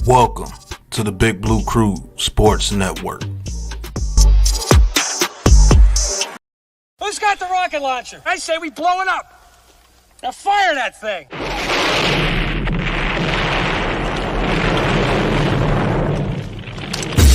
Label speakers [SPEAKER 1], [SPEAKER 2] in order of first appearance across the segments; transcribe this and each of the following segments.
[SPEAKER 1] Welcome to the Big Blue Crew Sports Network.
[SPEAKER 2] Who's got the rocket launcher? I say we blow it up. Now fire that thing.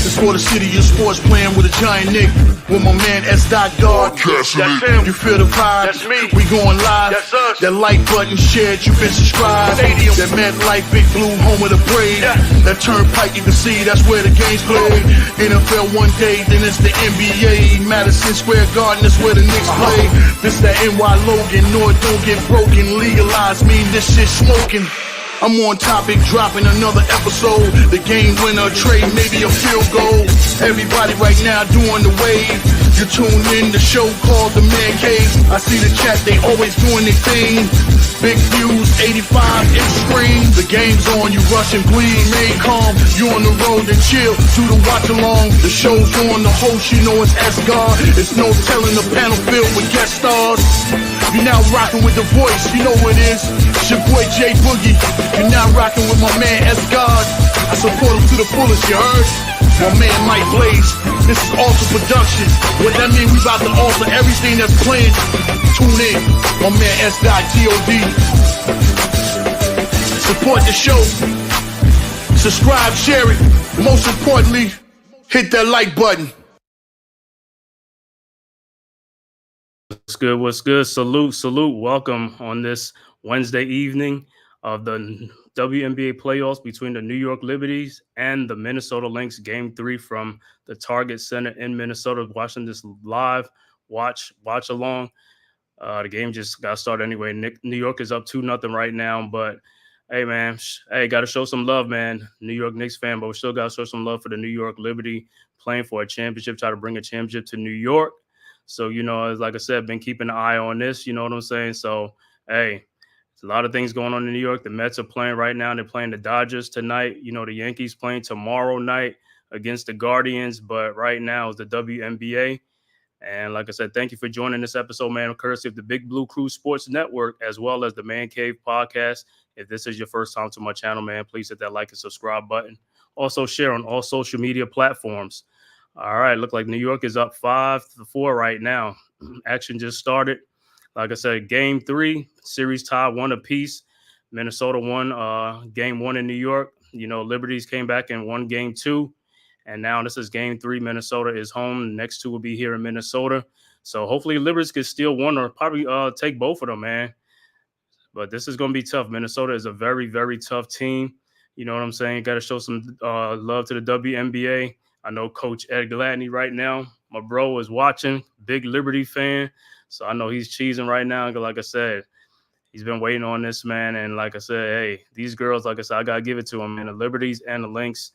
[SPEAKER 3] It's for the city of sports, playing with a giant Nick. With my man S. Guard.
[SPEAKER 4] That's him.
[SPEAKER 3] You feel the vibe?
[SPEAKER 4] That's me.
[SPEAKER 3] We going live.
[SPEAKER 4] That's us.
[SPEAKER 3] That like button shared, you been subscribed.
[SPEAKER 4] Stadium.
[SPEAKER 3] That MetLife Big Blue, home of the Braves.
[SPEAKER 4] Yeah.
[SPEAKER 3] That turnpike, you can see that's where the game's played. NFL one day, then it's the NBA. Madison Square Garden, that's where the Knicks play. This that NY Logan, North don't get broken. Legalized mean this shit smoking. I'm on topic, dropping another episode. The game winner, trade, maybe a field goal. Everybody right now doing the wave. You tune in, the show called The Man Cave. I see the chat, they always doing their thing. Big views, 85-inch screen. The game's on, you rush and bleed, made calm. You on the road and chill, do the watch along. The show's on, the host, you know it's S-God. It's no telling the panel filled with guest stars. You're now rocking with the voice, you know what it is. It's your boy J Boogie. You're now rocking with my man S-God. I support him to the fullest, you heard? My man Mike Blaze. This is Alter Production. What that mean? We about to alter everything that's playing. Tune in. My man S.God. Support the show. Subscribe, share it. Most importantly, hit that like button.
[SPEAKER 5] What's good? What's good? Salute. Welcome on this Wednesday evening of the WNBA playoffs between the New York Liberties and the Minnesota Lynx. Game 3 from the Target Center in Minnesota. Watching this live, watch along. The game just got started anyway. New York is up 2-0 right now, but hey, man, got to show some love, man. New York Knicks fan, but we still got to show some love for the New York Liberty playing for a championship, try to bring a championship to New York. So, like I said, been keeping an eye on this, you know what I'm saying? So, hey, there's a lot of things going on in New York. The Mets are playing right now. They're playing the Dodgers tonight. The Yankees playing tomorrow night against the Guardians. But right now is the WNBA. And like I said, thank you for joining this episode, man, courtesy of the Big Blue Crew Sports Network, as well as the Man Cave Podcast. If this is your first time to my channel, man, please hit that like and subscribe button. Also share on all social media platforms. All right, look like New York is up 5-4 right now. Action just started. Like I said, Game 3, series tie 1 apiece. Minnesota won Game 1 in New York. Liberties came back and won Game 2. And now this is Game 3. Minnesota is home. The next 2 will be here in Minnesota. So hopefully Liberties can steal one or probably take both of them, man. But this is going to be tough. Minnesota is a very, very tough team. You know what I'm saying? Got to show some love to the WNBA. I know Coach Ed Gladney right now. My bro is watching, big Liberty fan. So I know he's cheesing right now. Like I said, he's been waiting on this, man. And like I said, hey, these girls, like I said, I got to give it to them, man. The Liberties and the Lynx,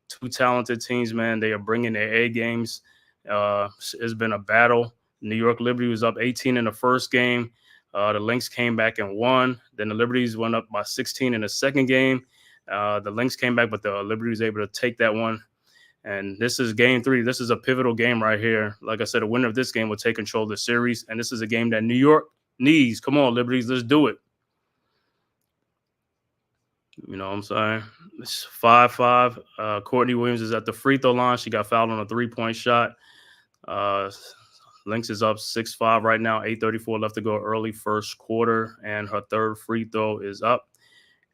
[SPEAKER 5] 2 talented teams, man. They are bringing their A games. It's been a battle. New York Liberty was up 18 in the first game. The Lynx came back and won. Then the Liberties went up by 16 in the second game. The Lynx came back, but the Liberty was able to take that one. And this is Game 3. This is a pivotal game right here. Like I said, the winner of this game will take control of the series. And this is a game that New York needs. Come on, Liberties, let's do it. You know what I'm saying? It's 5-5. Courtney Williams is at the free throw line. She got fouled on a 3-point shot. Lynx is up 6-5 right now. 8:34 left to go early first quarter. And her third free throw is up.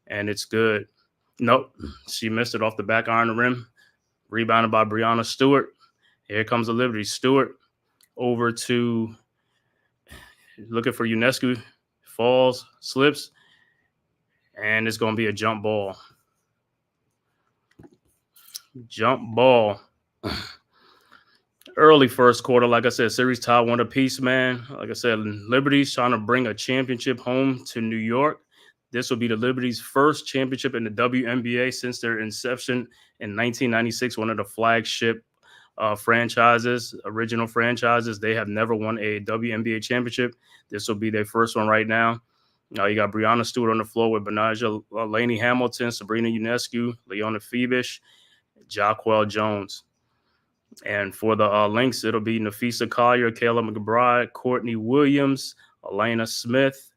[SPEAKER 5] And it's good. Nope. She missed it off the back iron of the rim. Rebounded by Breanna Stewart. Here comes the Liberty. Stewart over to looking for UNESCO. Falls, slips, and it's going to be a jump ball. early first quarter. Like I said, series tie 1 apiece, man. Like I said, Liberty's trying to bring a championship home to New York. This will be the Liberty's first championship in the WNBA since their inception in 1996, one of the flagship franchises, original franchises. They have never won a WNBA championship. This will be their first one right now. You got Brianna Stewart on the floor with Benaja Laney Hamilton, Sabrina Ionescu, Leona Phoebish, Jaquel Jones. And for the Lynx, it'll be Nafisa Collier, Kayla McBride, Courtney Williams, Elena Smith,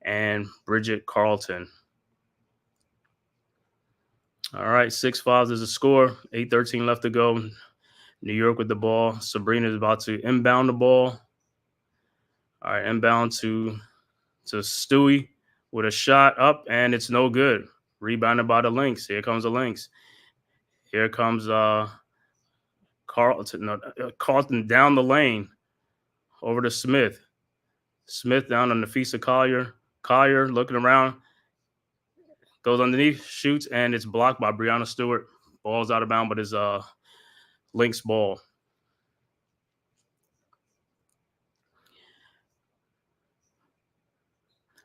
[SPEAKER 5] and Bridget Carlton. All right, 6-5 is the score. 8:13 left to go. New York with the ball. Sabrina is about to inbound the ball. All right, inbound to Stewie with a shot up, and it's no good. Rebounded by the Lynx. Here comes the Lynx. Here comes Carlton down the lane over to Smith. Smith down on Nafisa Collier. Collier looking around. Goes underneath, shoots, and it's blocked by Brianna Stewart. Ball's out of bounds, but it's Lynx ball.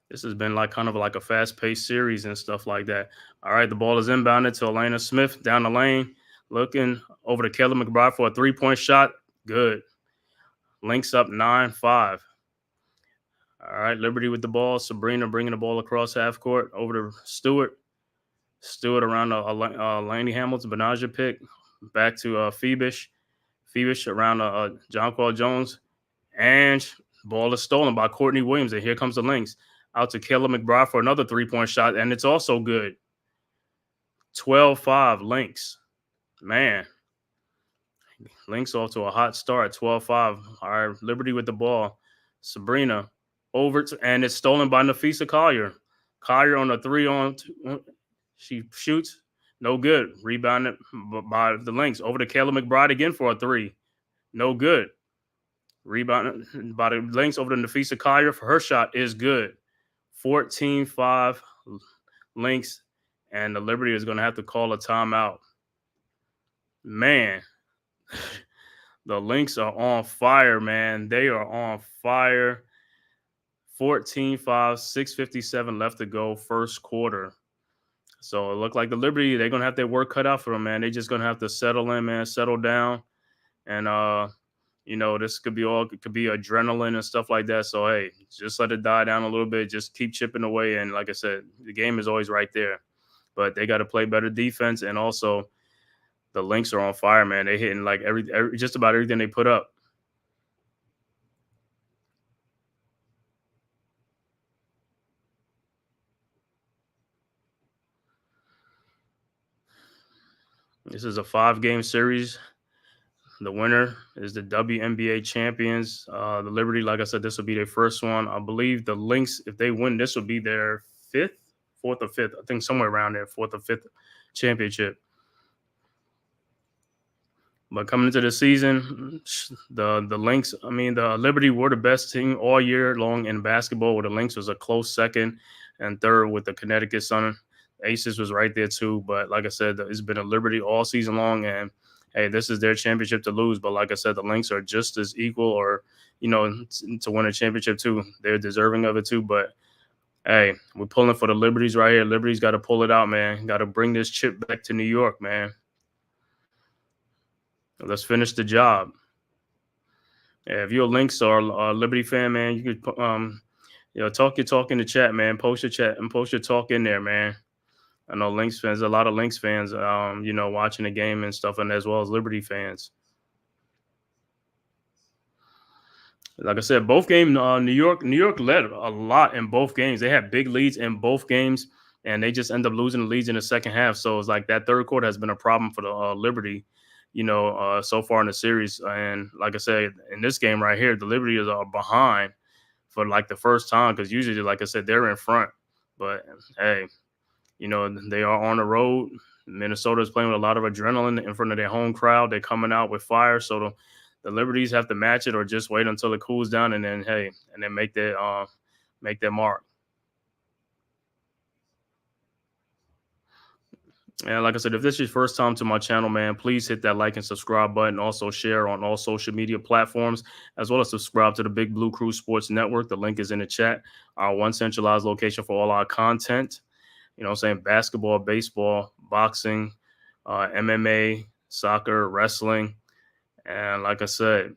[SPEAKER 5] This has been kind of like a fast-paced series and stuff like that. All right, the ball is inbounded to Elena Smith down the lane. Looking over to Kayla McBride for a three-point shot. Good. Lynx up 9-5. All right, Liberty with the ball. Sabrina bringing the ball across half court over to Stewart. Stewart around Laney Hamilton, Benaja pick. Back to Phoebish. Phoebish around Jonquel Jones. And ball is stolen by Courtney Williams. And here comes the Lynx. Out to Kayla McBride for another three-point shot, and it's also good. 12-5, Lynx. Man. Lynx off to a hot start, 12-5. All right, Liberty with the ball. Sabrina over, and it's stolen by Nafisa Collier. Collier on a 3-on-2. She shoots. No good. Rebounded by the Lynx. Over to Kayla McBride again for a 3. No good. Rebounded by the Lynx over to Nafisa Collier for her shot is good. 14-5 Lynx, and the Liberty is going to have to call a timeout. Man, the Lynx are on fire, man. They are on fire. 14-5, 6:57 left to go, first quarter. So it looked like the Liberty, they're going to have their work cut out for them, man. They're just going to have to settle in, man, settle down. And, this could be adrenaline and stuff like that. So, hey, just let it die down a little bit. Just keep chipping away. And like I said, the game is always right there. But they got to play better defense. And also, the Lynx are on fire, man. They're hitting just about everything they put up. This is a 5-game series. The winner is the WNBA champions. The Liberty, like I said, this will be their first one. I believe the Lynx, if they win, this will be their fourth or fifth. I think somewhere around there, 4th or 5th championship. But coming into the season, the Lynx, the Liberty were the best team all year long in basketball, where the Lynx was a close second and third with the Connecticut Sun. Aces was right there too. But like I said, it's been a Liberty all season long, and hey, this is their championship to lose. But like I said, the Lynx are just as equal or, to win a championship too. They're deserving of it too. But, hey, we're pulling for the Liberties right here. Liberty's got to pull it out, man. Got to bring this chip back to New York, man. Let's finish the job. Yeah, if you're a Lynx or a Liberty fan, man, you could talk your talk in the chat, man. Post your chat and post your talk in there, man. I know Lynx fans, a lot of Lynx fans, watching the game and stuff, and as well as Liberty fans. Like I said, both games, New York led a lot in both games. They had big leads in both games, and they just end up losing the leads in the second half. So it's like that third quarter has been a problem for the Liberty, so far in the series. And like I said, in this game right here, the Liberty is behind for like the first time, because usually, like I said, they're in front. But hey, they are on the road. Minnesota is playing with a lot of adrenaline in front of their home crowd. They're coming out with fire. So the Liberties have to match it or just wait until it cools down and then, make their mark. And like I said, if this is your first time to my channel, man, please hit that like and subscribe button. Also share on all social media platforms, as well as subscribe to the Big Blue Crew Sports Network. The link is in the chat. Our one centralized location for all our content. You know what I'm saying? Basketball, baseball, boxing, MMA, soccer, wrestling. And like I said,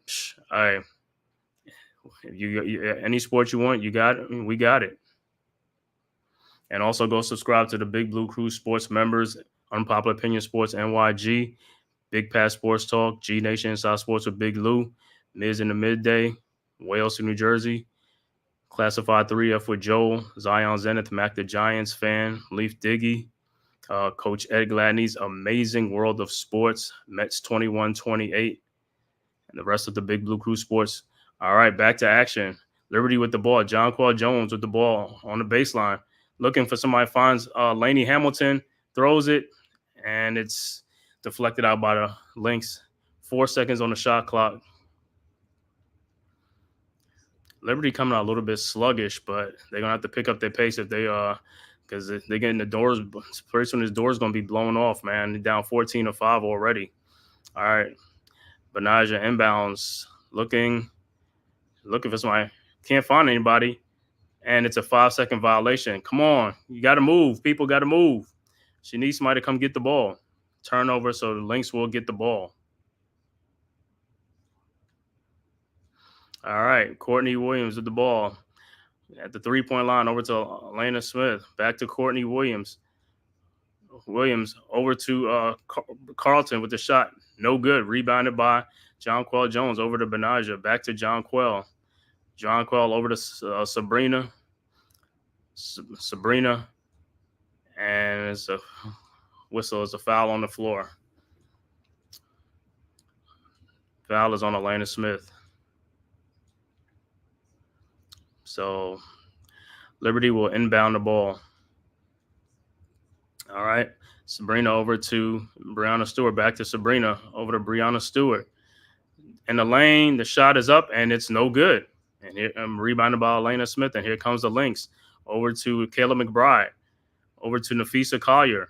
[SPEAKER 5] any sport you want, you got it. We got it. And also go subscribe to the Big Blue Crew Sports members, Unpopular Opinion Sports NYG, Big Pass Sports Talk, G Nation Inside Sports with Big Lou, Miz in the Midday, Wales in New Jersey, Classified 3F with Joel, Zion Zenith, Mac the Giants fan, Leaf Diggy, Coach Ed Gladney's Amazing World of Sports, Mets 21-28, and the rest of the Big Blue Crew Sports. All right, back to action. Liberty with the ball. Jonquel Jones with the ball on the baseline. Looking for somebody, finds Laney Hamilton, throws it, and it's deflected out by the Lynx. 4 seconds on the shot clock. Liberty coming out a little bit sluggish, but they're going to have to pick up their pace if they because they're getting the doors. Pretty soon this door's going to be blown off, man. They're down 14-5 already. All right. Benaja inbounds, looking for somebody. Can't find anybody, and it's a 5-second violation. Come on. You got to move. People got to move. She needs somebody to come get the ball. Turnover, so the Lynx will get the ball. All right, Courtney Williams with the ball at the three-point line, over to Elena Smith. Back to Courtney Williams. Williams over to Carlton with the shot. No good. Rebounded by Jonquel Jones. Over to Benaja. Back to Jonquel. Jonquel over to Sabrina. Sabrina. And it's a whistle. It's a foul on the floor. Foul is on Elena Smith. So Liberty will inbound the ball. All right. Sabrina over to Brianna Stewart. Back to Sabrina. Over to Brianna Stewart. In the lane, the shot is up, and it's no good. And here, rebounded by Elena Smith. And here comes the Lynx. Over to Kayla McBride. Over to Nafisa Collier.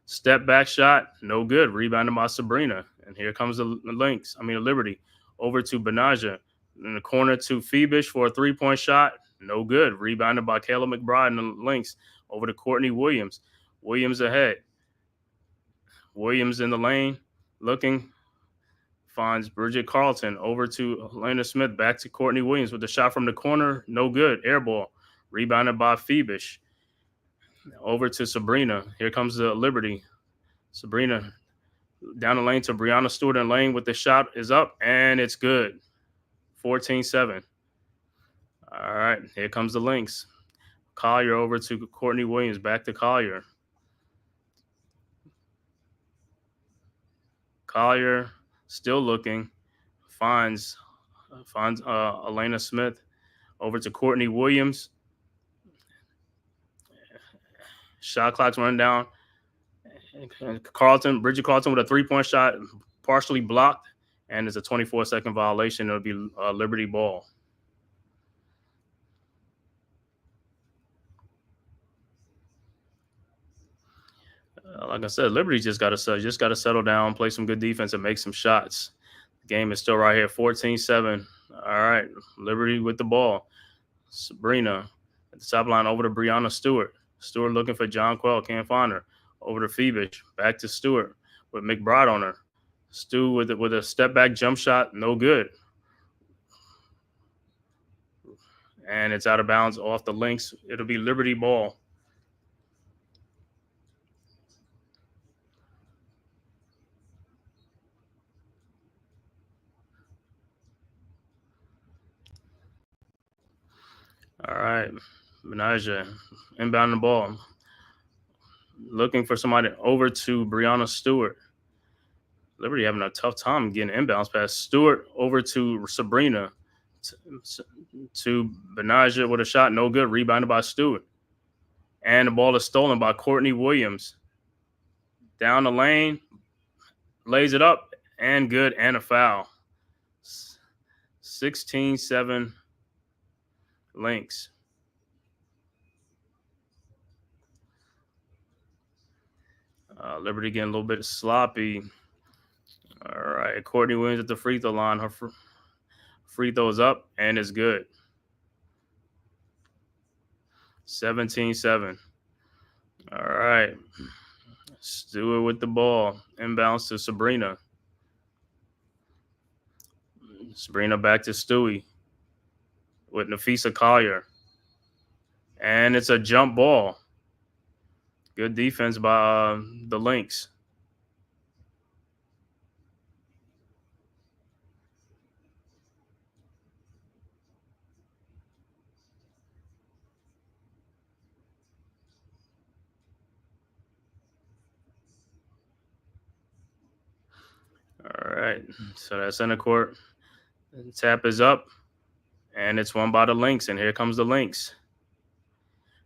[SPEAKER 5] Step back shot, no good. Rebounded by Sabrina. And here comes the Liberty. Over to Benaja. In the corner to Phoebish for a three-point shot. No good. Rebounded by Kayla McBride and the Lynx. Over to Courtney Williams. Williams ahead. Williams in the lane. Looking. Finds Bridget Carlton. Over to Elena Smith. Back to Courtney Williams with the shot from the corner. No good. Air ball. Rebounded by Phoebish. Over to Sabrina. Here comes the Liberty. Sabrina down the lane to Brianna Stewart in lane with the shot is up, and it's good. 14-7. All right, here comes the Lynx. Collier over to Courtney Williams. Back to Collier. Collier still looking. Finds Elena Smith. Over to Courtney Williams. Shot clock's running down. Bridget Carlton with a three-point shot, partially blocked, and it's a 24-second violation. It'll be Liberty ball. Like I said, Liberty just got to settle down, play some good defense, and make some shots. The game is still right here, 14-7. All right, Liberty with the ball. Sabrina at the top line, over to Brianna Stewart. Stewart looking for Jonquel, can't find her. Over to Phoebish, back to Stewart with McBride on her. Stu with a step back jump shot, no good. And it's out of bounds off the Lynx. It'll be Liberty ball. All right, Benaja inbound the ball. Looking for somebody over to Brianna Stewart. Liberty having a tough time getting inbounds past Stewart. Over to Sabrina. To Benaja with a shot, no good. Rebounded by Stewart. And the ball is stolen by Courtney Williams. Down the lane. Lays it up. And good. And a foul. 16-7 Lynx. Liberty getting a little bit sloppy. All right, Courtney Williams at the free throw line. Her free throw is up and it's good. 17-7. All right. Stewart with the ball. Inbounds to Sabrina. Sabrina back to Stewie with Nafisa Collier. And it's a jump ball. Good defense by the Lynx. All right. So that center court tap is up. And it's won by the Lynx. And here comes the Lynx.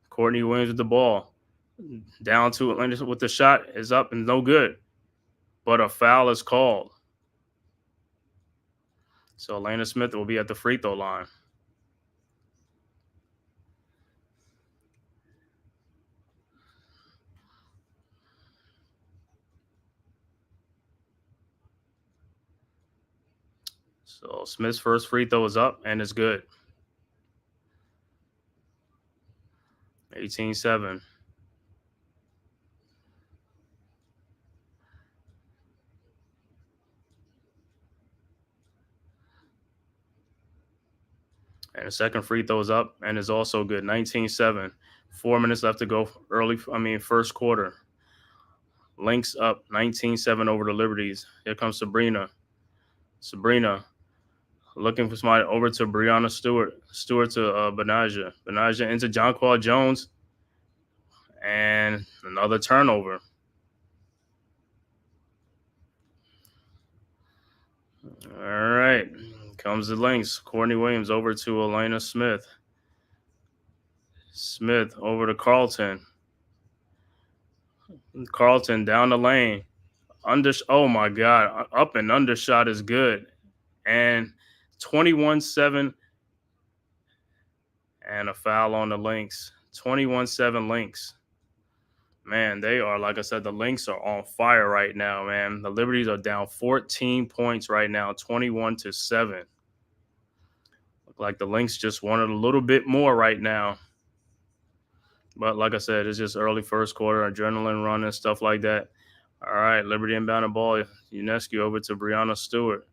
[SPEAKER 5] Courtney Williams with the ball. Down to Atlanta with the shot is up and no good. But a foul is called. So Elena Smith will be at the free throw line. So Smith's first free throw is up and it's good. 18-7. And the second free throw is up and is also good. 19-7. 4 minutes left to go first quarter. Lynx up 19-7 over the Liberties. Here comes Sabrina. Sabrina looking for somebody over to Brianna Stewart. Stewart to Benaja. Benaja into Jonquel Jones. And another turnover. All right. Comes the Lynx. Courtney Williams over to Elena Smith. Smith over to Carlton. Carlton down the lane. Oh, my God. Up and undershot is good. And 21-7. And a foul on the Lynx. 21-7 Lynx. Man, they are, like I said, the Lynx are on fire right now, man. The Liberties are down 14 points right now, 21-7. Look like the Lynx just wanted a little bit more right now. But like I said, it's just early first quarter, adrenaline running, stuff like that. All right, Liberty inbound the ball. UNESCO over to Brianna Stewart.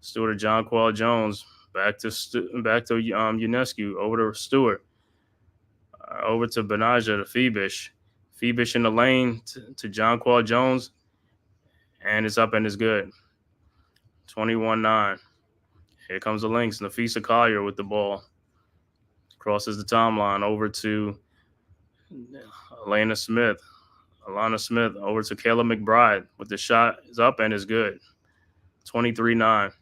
[SPEAKER 5] Stewart to Jonquel Jones. Back to UNESCO. Over to Stewart. Over to Benaja to Phoebish. Phoebish in the lane to Jonquel Jones. And it's up and it's good. 21-9. Here comes the Lynx. Nafisa Collier with the ball. Crosses the timeline over to Alana Smith. Alana Smith over to Kayla McBride with the shot is up and is good. 23-9.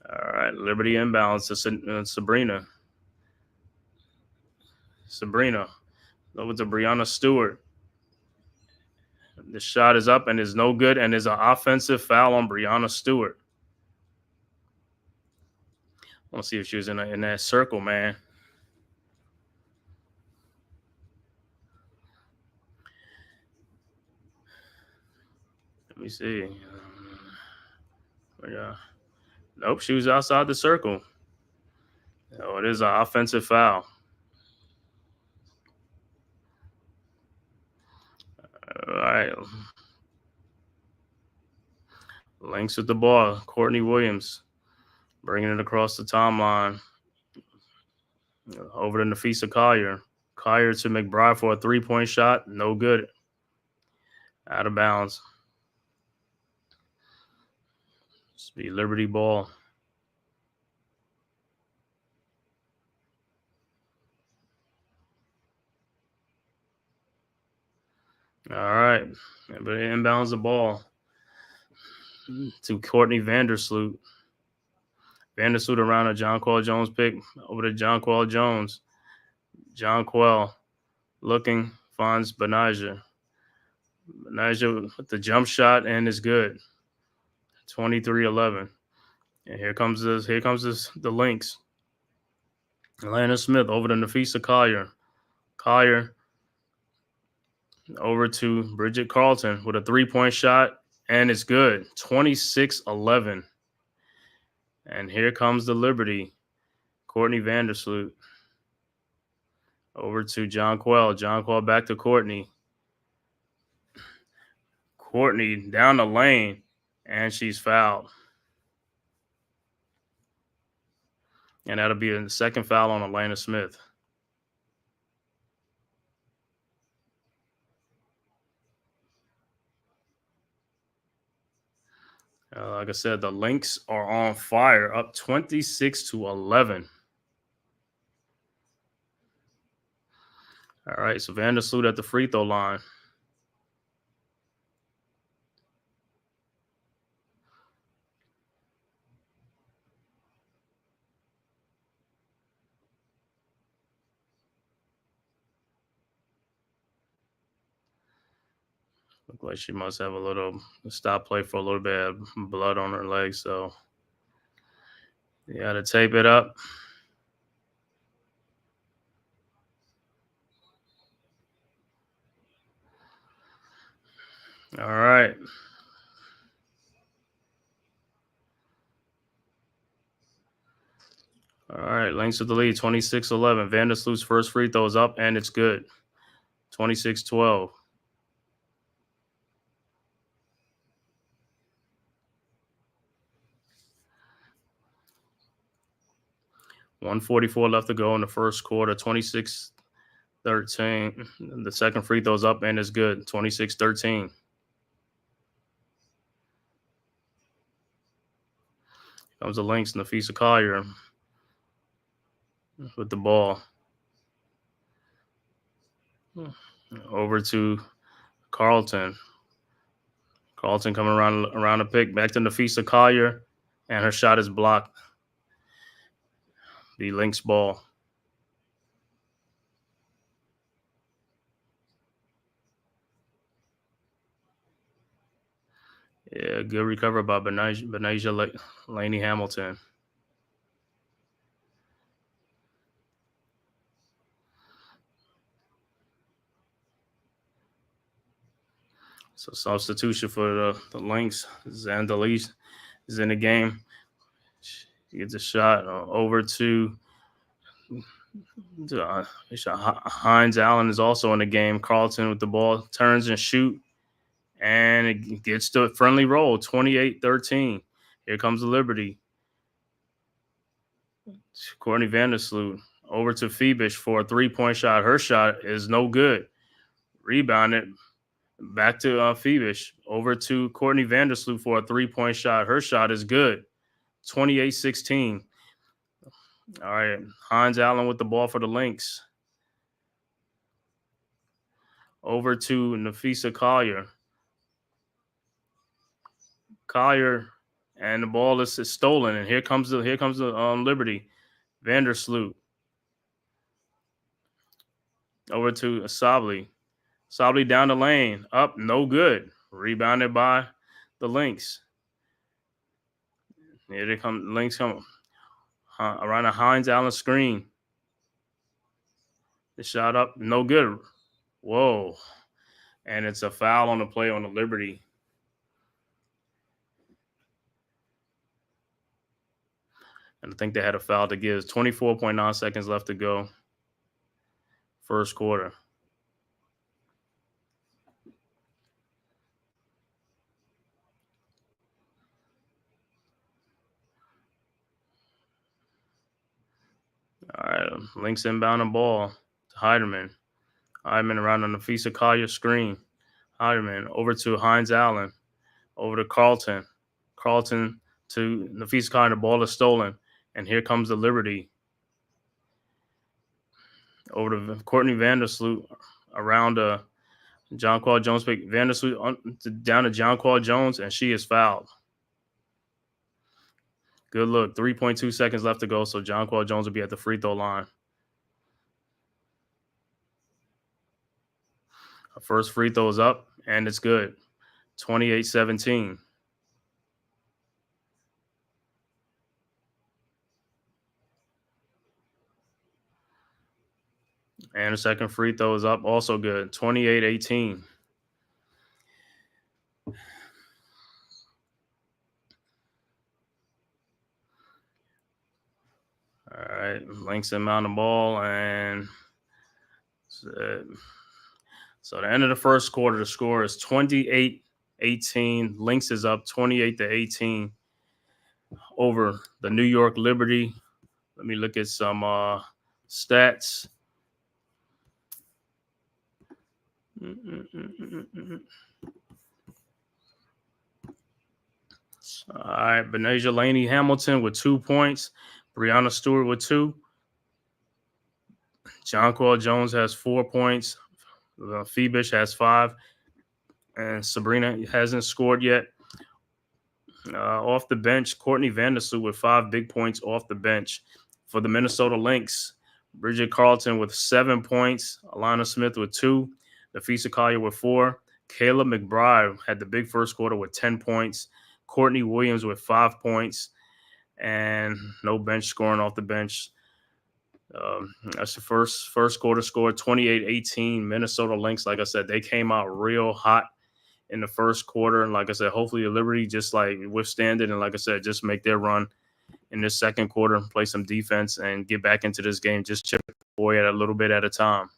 [SPEAKER 5] All right, Liberty inbounds to Sabrina. Sabrina over to Brianna Stewart. The shot is up and is no good, and is an offensive foul on Brianna Stewart. I want to see if she was in that circle, man. Let me see. Nope, she was outside the circle. Oh, it is an offensive foul. All right. Lynx with the ball. Courtney Williams bringing it across the timeline. Over to Nafisa Collier. Collier to McBride for a three-point shot. No good. Out of bounds. This be Liberty ball. All right. But it inbounds the ball to Courtney Vandersloot. Vandersloot around a Jonquel Jones pick. Over to Jonquel Jones. Jonquel looking, finds Benaja. Benaja with the jump shot and is good. 23-11. And here comes the Lynx. Atlanta Smith over to Nafisa Collier. Collier Over to Bridget Carlton with a 3-point shot, and it's good. 26-11. And here comes the Liberty. Courtney Vandersloot. Over to John Quell. John Quell back to Courtney. Courtney down the lane, and she's fouled. And that'll be the second foul on Elena Smith. Like I said, the Lynx are on fire, up 26-11. All right, so Vandersloot at the free throw line. Look like she must have a little stop play for a little bit of blood on her leg, so you got to tape it up. All right. All right, Lynx with the lead, 26-11. Vandersloot's first free throw is up, and it's good. 26-12. $1:44 left to go in the first quarter. 26-13. The second free throw's up, and it's good. 26-13. Comes the Lynx, Nafisa Collier with the ball. Over to Carlton. Carlton coming around the pick. Back to Nafisa Collier, and her shot is blocked. The Lynx ball. Yeah, good recovery by Benasia Laney Hamilton. So substitution for the Lynx. Zandalis is in the game. She gets a shot over to Hines Allen is also in the game. Carlton with the ball, turns and shoot, and it gets to a friendly roll, 28-13. Here comes the Liberty. Courtney Vandersloot over to Phoebish for a 3-point shot. Her shot is no good. Rebounded. Back to Phoebish. Over to Courtney Vandersloot for a 3-point shot. Her shot is good. 28-16. All right. Hines Allen with the ball for the Lynx. Over to Nafisa Collier. Collier, and the ball is stolen. And here comes the Liberty. Vandersloot. Over to Sabli. Sabli down the lane. Up, no good. Rebounded by the Lynx. Here they come. Lynx come around a Hines Allen screen. The shot up, no good. Whoa. And it's a foul on the play on the Liberty. And I think they had a foul to give. 24.9 seconds left to go. First quarter. All right, Lynx inbound the ball to Heiderman. Heiderman around on the Nafisa Collier screen. Heiderman over to Hines Allen. Over to Carlton. Carlton to Nafisa Collier. The ball is stolen. And here comes the Liberty. Over to Courtney Vandersloot around John Quall Jones. Vandersloot down to John Quall Jones, and she is fouled. Good look. 3.2 seconds left to go, so John Quall Jones will be at the free throw line. Our first free throw is up, and it's good. 28-17. And the second free throw is up, also good. 28-18. All right, Lynx him on the ball, and so the end of the first quarter, the score is 28-18. Lynx is up 28-18 over the New York Liberty. Let me look at some stats. All right, Benasia Laney Hamilton with 2 points. Brianna Stewart with 2. Jonquel Jones has 4 points. Phoebish has 5. And Sabrina hasn't scored yet. Off the bench, Courtney Vandersloot with 5 big points off the bench. For the Minnesota Lynx, Bridget Carlton with 7 points. Alana Smith with 2. Nafisa Collier with 4. Kayla McBride had the big first quarter with 10 points. Courtney Williams with 5 points. And no bench scoring off the bench. That's the first quarter score, 28-18. Minnesota Lynx, like I said, they came out real hot in the first quarter. And like I said, hopefully the Liberty just like withstand it. And like I said, just make their run in this second quarter, play some defense and get back into this game. Just chip away at a little bit at a time.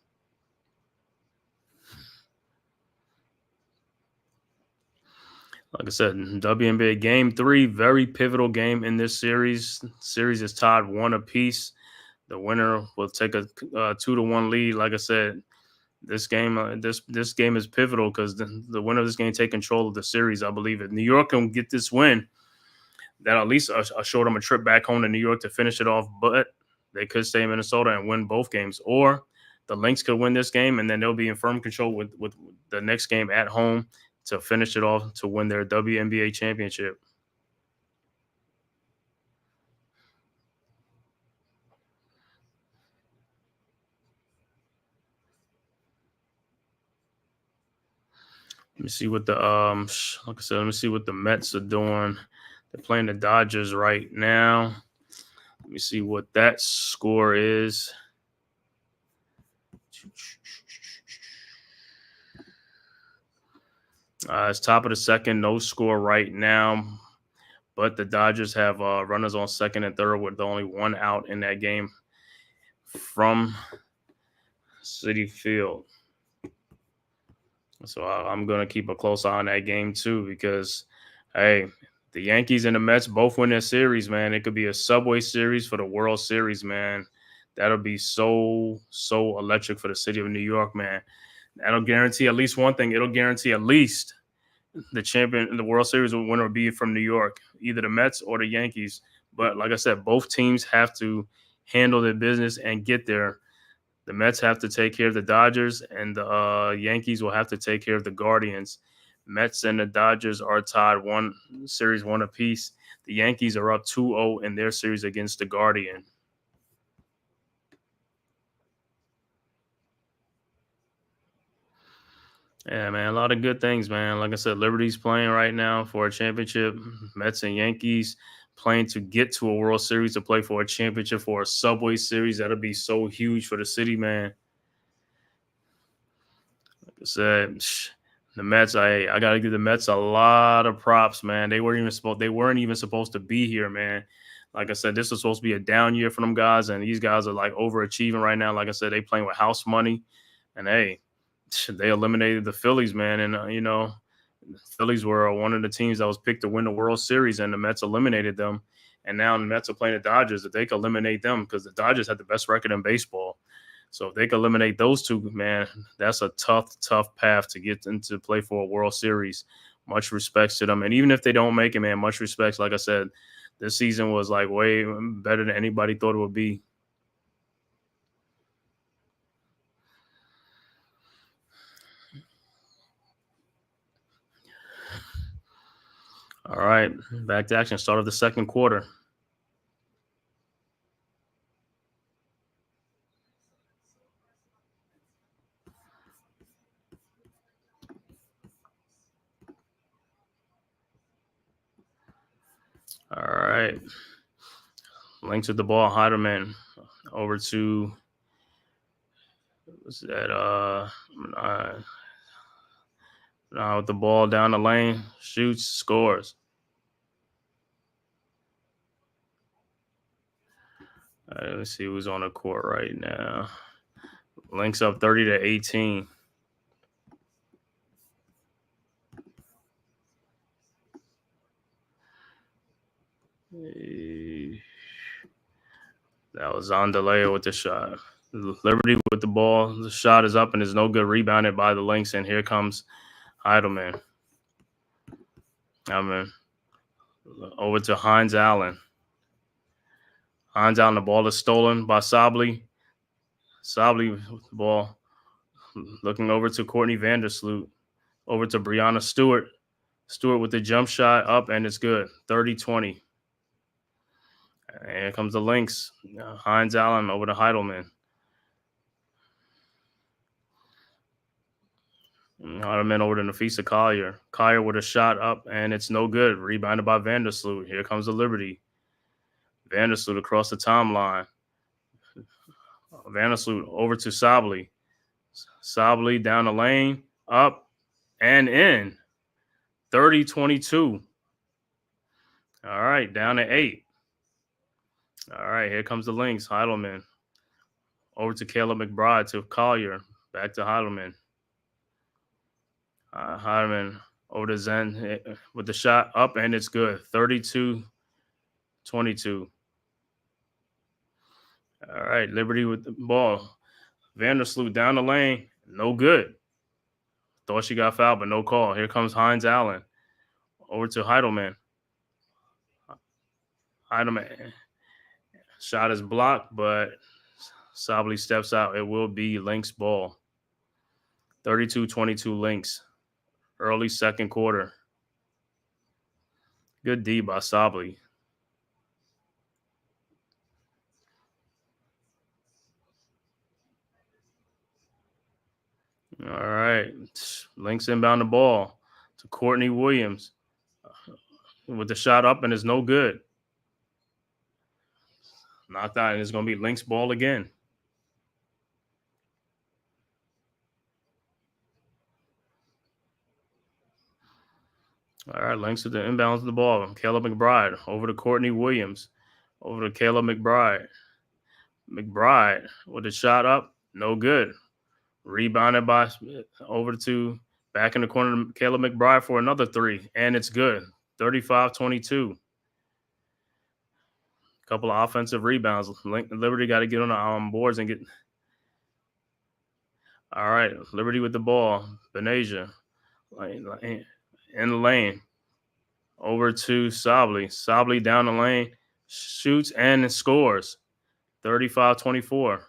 [SPEAKER 5] Like I said, WNBA Game 3, very pivotal game in this series. Series is tied 1 apiece. The winner will take a 2-1 lead. Like I said, this game this game is pivotal because the winner of this game take control of the series. I believe if New York can get this win, that at least assure them a trip back home to New York to finish it off. But they could stay in Minnesota and win both games, or the Lynx could win this game and then they'll be in firm control with the next game at home to finish it off to win their WNBA championship. Let me see what the like I said, let me see what the Mets are doing. They're playing the Dodgers right now. Let me see what that score is. It's top of the second, no score right now. But the Dodgers have runners on second and third with only 1 out in that game from Citi Field. So I'm going to keep a close eye on that game too because, hey, the Yankees and the Mets both win their series, man. It could be a Subway Series for the World Series, man. That'll be so electric for the city of New York, man. That'll guarantee at least one thing. It'll guarantee at least the champion in the World Series winner will be from New York, either the Mets or the Yankees. But like I said, both teams have to handle their business and get there. The Mets have to take care of the Dodgers, and the Yankees will have to take care of the Guardians. Mets and the Dodgers are tied 1 apiece. The Yankees are up 2-0 in their series against the Guardian. Yeah, man, a lot of good things, man. Like I said, Liberty's playing right now for a championship. Mets and Yankees playing to get to a World Series to play for a championship for a Subway Series. That'll be so huge for the city, man. Like I said, the Mets, I gotta give the Mets a lot of props, man. They weren't even supposed to be here, man. Like I said, this was supposed to be a down year for them guys, and these guys are like overachieving right now. Like I said, they playing with house money, and hey, they eliminated the Phillies, man. And, the Phillies were one of the teams that was picked to win the World Series, and the Mets eliminated them. And now the Mets are playing the Dodgers. If they could eliminate them, because the Dodgers had the best record in baseball. So if they could eliminate those two, man, that's a tough path to get into play for a World Series. Much respect to them. And even if they don't make it, man, much respect. Like I said, this season was like way better than anybody thought it would be. All right, back to action. Start of the second quarter. All right. Lynx with the ball. Heiderman over to Was that with the ball down the lane, shoots, scores. All right, let's see who's on the court right now. Lynx up 30-18. That was on delay with the shot. Liberty with the ball. The shot is up and is no good. Rebounded by the Lynx, and here comes Heidelman. Over to Hines Allen. Hines Allen, the ball is stolen by Sabley. Sabley with the ball. Looking over to Courtney Vandersloot. Over to Brianna Stewart. Stewart with the jump shot up, and it's good. 30-20. And here comes the Lynx. Hines Allen over to Heidelman. Heidelman over to Nafisa Collier. Collier with a shot up, and it's no good. Rebounded by Vandersloot. Here comes the Liberty. Vandersloot across the timeline. Vandersloot over to Sabley. Sabley down the lane, up and in. 30-22. All right, down to 8. All right, here comes the Lynx. Heidelman. Over to Caleb McBride to Collier. Back to Heidelman. Heidelman over to Zen with the shot up, and it's good. 32-22. All right, Liberty with the ball. Vandersloot down the lane. No good. Thought she got fouled, but no call. Here comes Hines Allen. Over to Heidelman. Heidelman. Shot is blocked, but Sabley steps out. It will be Lynx ball. 32-22 Lynx. Early second quarter. Good D by Sabley. All right. Lynx inbound the ball to Courtney Williams with the shot up, and it's no good. Knocked out, and it's going to be Lynx ball again. All right, Lynx with the inbounds of the ball. Caleb McBride over to Courtney Williams. Over to Caleb McBride. McBride with a shot up. No good. Rebounded by over to back in the corner to Caleb McBride for another 3. And it's good. 35-22. Couple of offensive rebounds. Liberty got to get on the boards and get. All right, Liberty with the ball. Benasia in the lane. Over to Sabley. Sabley down the lane. Shoots and scores. 35-24.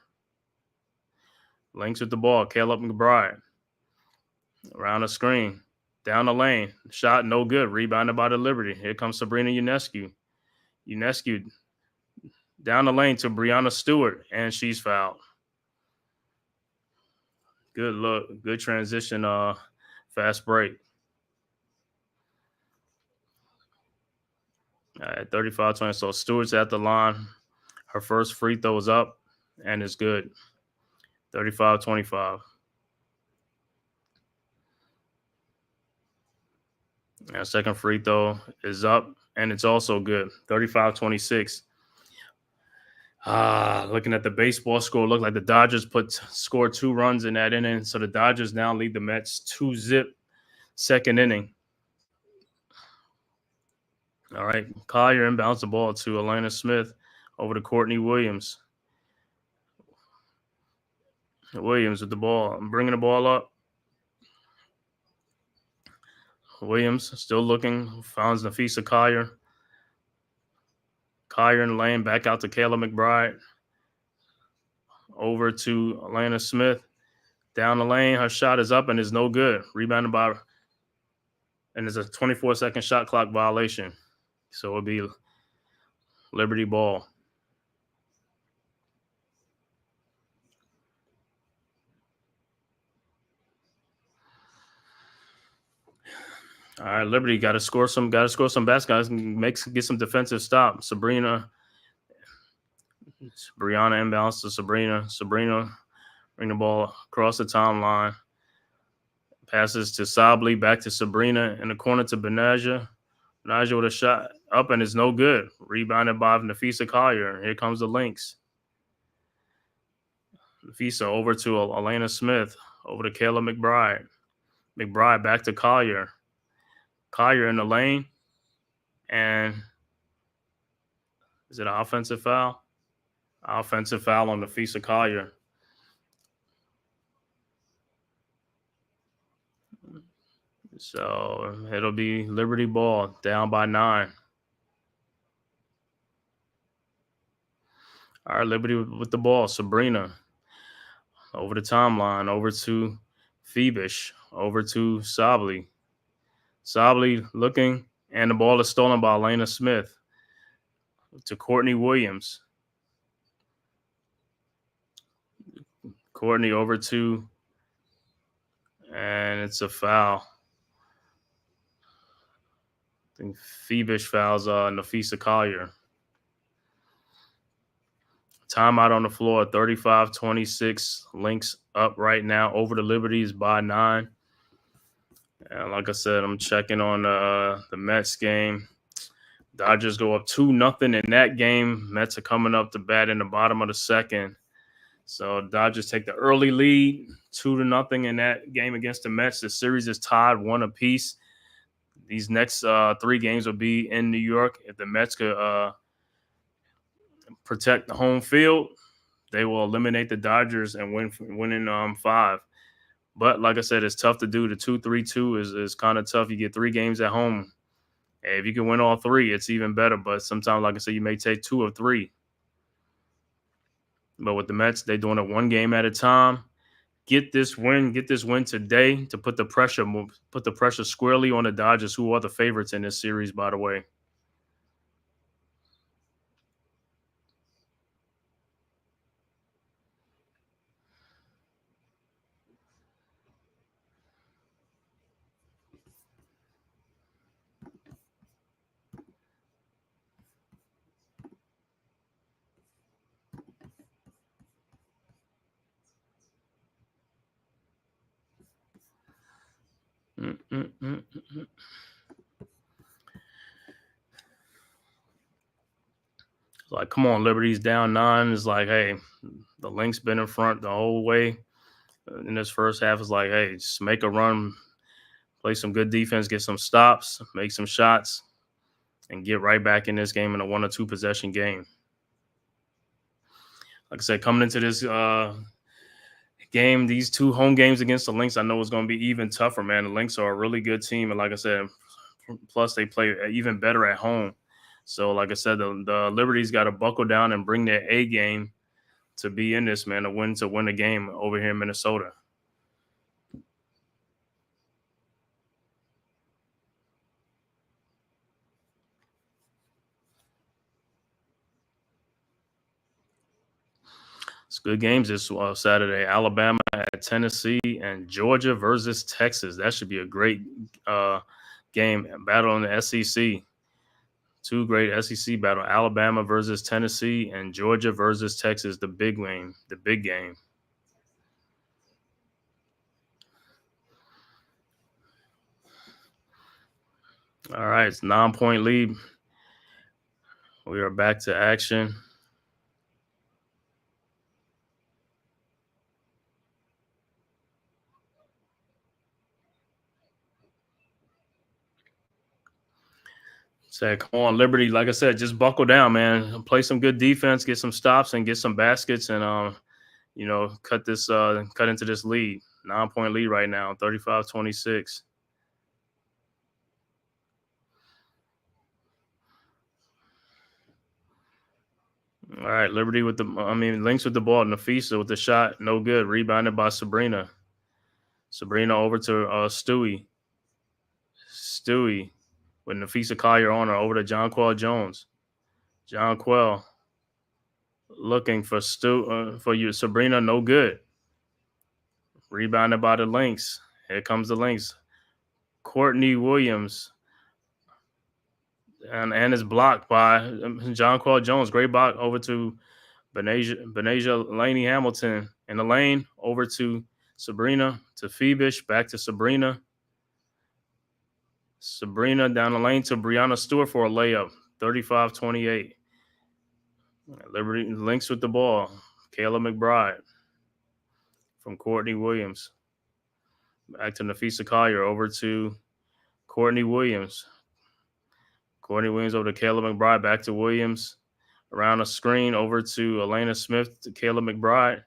[SPEAKER 5] Lynx with the ball. Caleb McBride. Around the screen. Down the lane. Shot no good. Rebounded by the Liberty. Here comes Sabrina Ionescu. Ionescu down the lane to Brianna Stewart, and she's fouled. Good look. Good transition. Fast break. All right, 35-20. So Stewart's at the line. Her first free throw is up, and it's good. 35-25. And second free throw is up, and it's also good. 35-26. Looking at the baseball score, looked like the Dodgers scored 2 runs in that inning. So the Dodgers now lead the Mets 2-0 second inning. All right, Collier inbounds the ball to Elena Smith over to Courtney Williams. Williams with the ball. Bringing the ball up. Williams still looking. Finds Nafisa Collier. Collier in the lane. Back out to Kayla McBride. Over to Elena Smith. Down the lane. Her shot is up and is no good. Rebounded by. And it's a 24-second shot clock violation. So it'll be Liberty ball. All right, Liberty got to score some baskets. Get some defensive stop. Brianna inbounds to Sabrina. Sabrina Bring the ball across the timeline. Passes to Sably, back to Sabrina in the corner to Benaja. Benaja with a shot up and it's no good. Rebounded by Nafisa Collier. Here comes the Lynx. Nafisa over to Elena Smith. Over to Kayla McBride. McBride back to Collier. Collier in the lane. And is it an offensive foul? Offensive foul on Nafisa Collier. So it'll be Liberty ball, down by 9. All right, Liberty with the ball. Sabrina over the timeline, over to Phoebish, over to Sably. Sably looking, and the ball is stolen by Elena Smith to Courtney Williams. Courtney over to, and it's a foul. I think Phoebish fouls Nafisa Collier. Timeout on the floor, 35-26. Lynx up right now over the Liberties by 9. And like I said, I'm checking on the Mets game. Dodgers go up 2-0 in that game. Mets are coming up to bat in the bottom of the second. So Dodgers take the early lead, 2-0 in that game against the Mets. The series is tied 1 apiece. These next 3 games will be in New York. If the Mets could protect the home field, they will eliminate the Dodgers and win in 5. But like I said, it's tough to do. The 2-3-2 is kind of tough. You get 3 games at home. And if you can win all 3, it's even better. But sometimes, like I said, you may take 2 of 3. But with the Mets, they're doing it 1 game at a time. Get this win today to put the pressure squarely on the Dodgers, who are the favorites in this series, by the way. Like, come on, Liberty's down 9. It's like, hey, the Lynx been in front the whole way in this first half. It's like, hey, just make a run, play some good defense, get some stops, make some shots, and get right back in this game in a 1 or 2 possession game. Like I said, coming into this game, these 2 home games against the Lynx, I know it's going to be even tougher, man. The Lynx are a really good team, and like I said, plus they play even better at home. So, like I said, the Liberty's got to buckle down and bring their A game to be in this, man, to win the game over here in Minnesota. It's good games this Saturday. Alabama at Tennessee and Georgia versus Texas. That should be a great game. Battle in the SEC. 2 great SEC battle. Alabama versus Tennessee and Georgia versus Texas. The big game. All right, it's 9-point lead. We are back to action. Say, come on, Liberty. Like I said, just buckle down, man. Play some good defense, get some stops, and get some baskets, and cut into this lead. 9-point lead right now, 35-26. All right, Liberty Lynx with the ball. Nafisa with the shot, no good. Rebounded by Sabrina. Sabrina over to Stewie. Stewie with Nafisa Collier on her over to Jonquel Jones. Jonquel looking for Sabrina, no good. Rebounded by the Lynx. Here comes the Lynx. Courtney Williams. And is blocked by Jonquel Jones. Great block over to Benasia Laney Hamilton in the lane, over to Sabrina, to Phoebish, back to Sabrina. Sabrina down the lane to Brianna Stewart for a layup, 35-28. Liberty Lynx with the ball. Kayla McBride from Courtney Williams. Back to Nafisa Collier, over to Courtney Williams. Courtney Williams over to Kayla McBride, back to Williams. Around a screen, over to Elena Smith to Kayla McBride.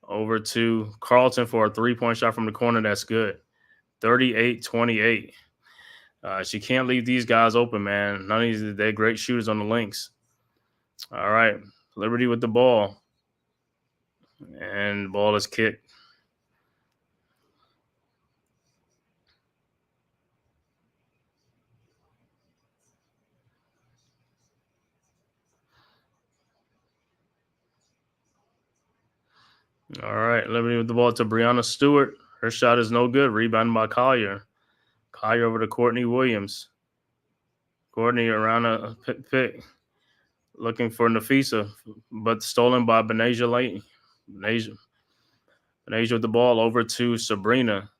[SPEAKER 5] Over to Carlton for a three-point shot from the corner. That's good. 38-28. She can't leave these guys open, man. None of these, they're great shooters on the Lynx. All right. Liberty with the ball. And the ball is kicked. All right. Liberty with the ball to Brianna Stewart. Her shot is no good. Rebounded by Collier. Collier over to Courtney Williams. Courtney around a pick. Looking for Nafisa, but stolen by Benasia Lane. Benasia with the ball, over to Sabrina.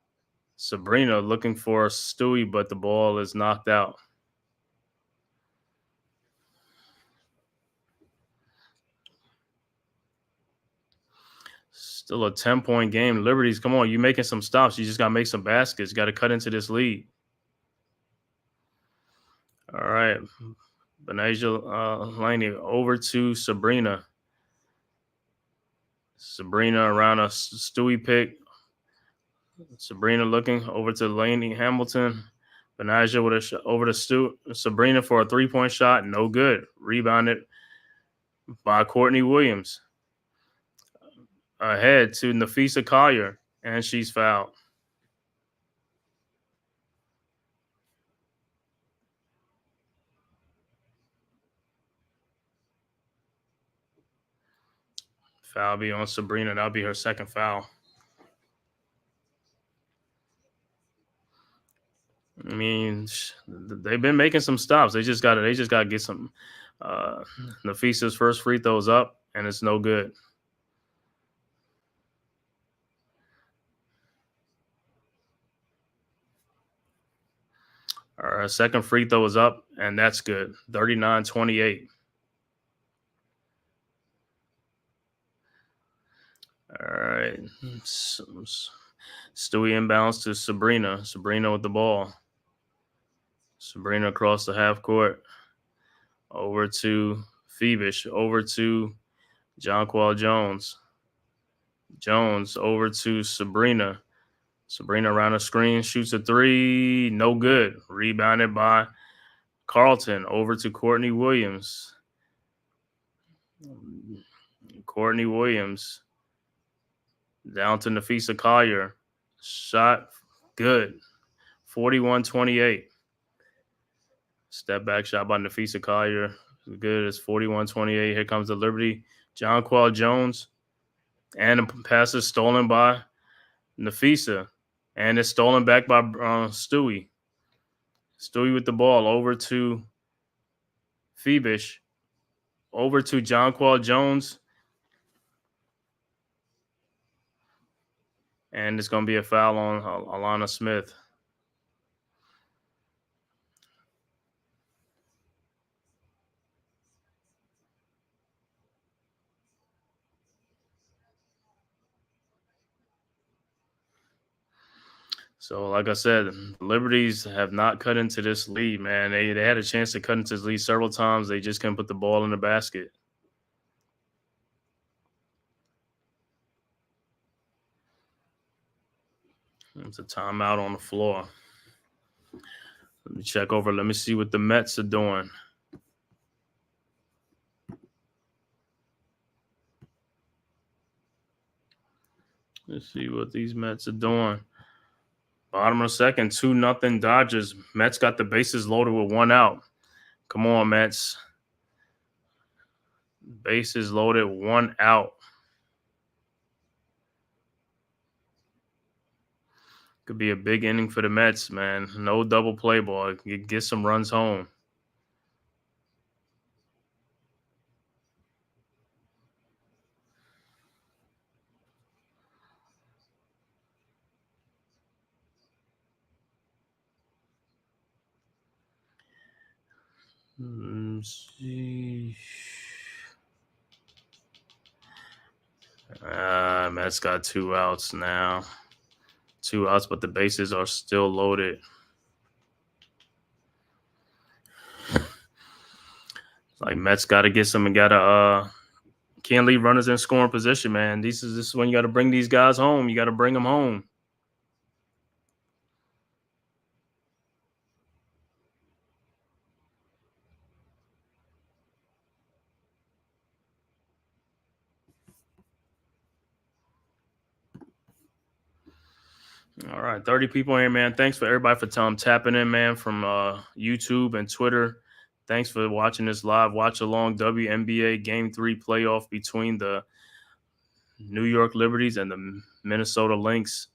[SPEAKER 5] Sabrina looking for Stewie, but the ball is knocked out. Still a 10-point game. Liberties, come on, you making some stops. You just got to make some baskets. Got to cut into this lead. All right. Benasia Laney over to Sabrina. Sabrina around a Stewie pick. Sabrina looking over to Laney Hamilton. Benasia with over to Sabrina for a three-point shot. No good. Rebounded by Courtney Williams. Ahead to Nafisa Collier, and she's fouled. Foul be on Sabrina. That'll be her second foul. I mean, they've been making some stops. They just got to get some. Nafisa's first free throw's up, and it's no good. Our second free throw is up, and that's good. 39-28. All right. Stewie inbounds to Sabrina. Sabrina with the ball. Sabrina across the half court. Over to Phoebish. Over to Jonquil Jones. Jones over to Sabrina. Sabrina around the screen, shoots a three. No good. Rebounded by Carlton. Over to Courtney Williams. Courtney Williams. Down to Nafisa Collier. Shot good. 41-28. Step back shot by Nafisa Collier. Good. It's 41-28. Here comes the Liberty. Jonquil Jones. And the pass is stolen by Nafisa. And it's stolen back by Stewie. Stewie with the ball over to Phoebish. Over to Jonquil Jones. And it's going to be a foul on Alana Smith. So, like I said, Liberties have not cut into this lead, man. They had a chance to cut into this lead several times. They just couldn't put the ball in the basket. It's a timeout on the floor. Let me check over. Let me see what the Mets are doing. Let's see what these Mets are doing. Bottom of the second, 2-0 Dodgers. Mets got the bases loaded with one out. Come on, Mets. Bases loaded, one out. Could be a big inning for the Mets, man. No double play ball. Get some runs home. See. Mets got 2 outs now. 2 outs, but the bases are still loaded. Like Mets got to get some and can't leave runners in scoring position, man. This is when you got to bring these guys home. You got to bring them home. All right, 30 people here, man. Thanks for everybody for tapping in, man, from YouTube and Twitter. Thanks for watching this live watch along WNBA Game 3 playoff between the New York Liberties and the Minnesota Lynx.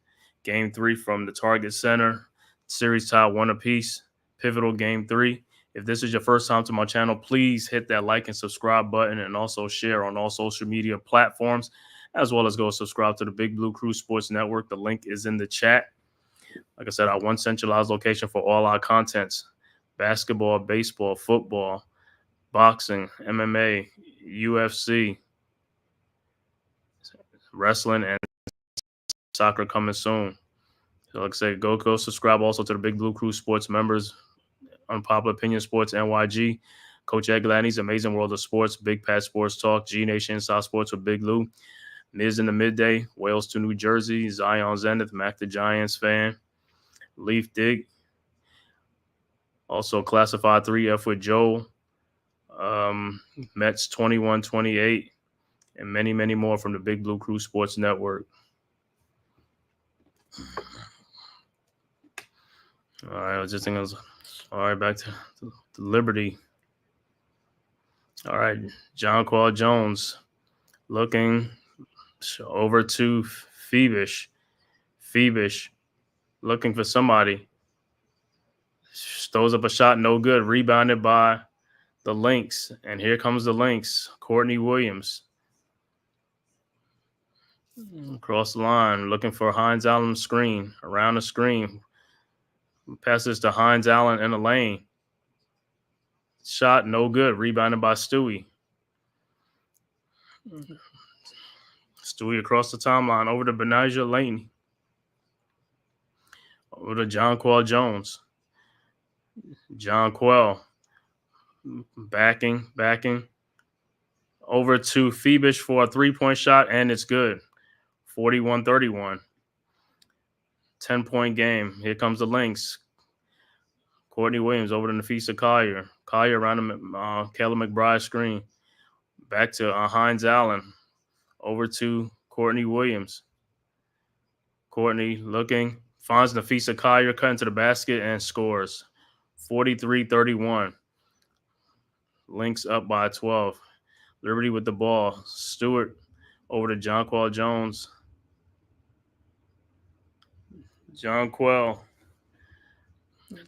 [SPEAKER 5] Game 3 from the Target Center. Series tie 1 apiece. Pivotal Game 3. If this is your first time to my channel, please hit that like and subscribe button and also share on all social media platforms, as well as go subscribe to the Big Blue Crew Sports Network. The link is in the chat. Like I said, our one centralized location for all our contents: basketball, baseball, football, boxing, MMA, UFC, wrestling, and soccer coming soon. So like I said, go subscribe also to the Big Blue Crew Sports members, Unpopular Opinion Sports, NYG, Coach Ed Gladney's Amazing World of Sports, Big Pat Sports Talk, G Nation Inside Sports with Big Lou, Miz in the Midday, Wales to New Jersey, Zion Zenith, Mac the Giants fan, Leaf Dig, also Classified 3F with Joel, Mets 21-28, and many, many more from the Big Blue Crew Sports Network. All right, I was just thinking, all right, back to Liberty. All right, John Qual Jones looking over to Phoebish. Phoebish looking for somebody. Throws up a shot, no good. Rebounded by the Lynx. And here comes the Lynx. Courtney Williams. Across the line, looking for Hines Allen screen. Around the screen. Passes to Hines Allen in the lane. Shot, no good. Rebounded by Stewie. Stewie across the timeline. Over to Benijah Laney. Over to John Qual Jones. John Quell. Backing. Over to Phoebish for a 3-point shot, and it's good. 41-31. 10-point game. Here comes the Lynx. Courtney Williams over to Nafisa Collier. Collier around the Kayla McBride screen. Back to Hines Allen. Over to Courtney Williams. Courtney looking. Finds Nafisa Collier, cut into the basket, and scores. 43-31. Lynx up by 12. Liberty with the ball. Stewart over to John Quell Jones. John Quell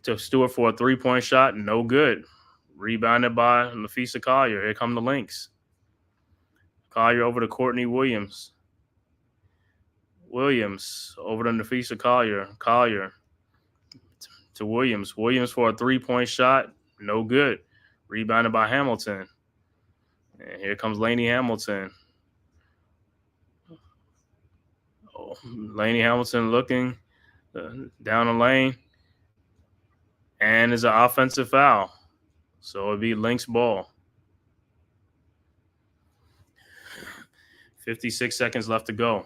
[SPEAKER 5] to Stewart for a 3-point shot. No good. Rebounded by Nafisa Collier. Here come the Lynx. Collier over to Courtney Williams. Williams over to Nafisa Collier. Collier to Williams. Williams for a 3-point shot. No good. Rebounded by Hamilton. And here comes Laney Hamilton. Oh, Laney Hamilton looking down the lane. And is an offensive foul. So it'd be Lynx ball. 56 seconds left to go.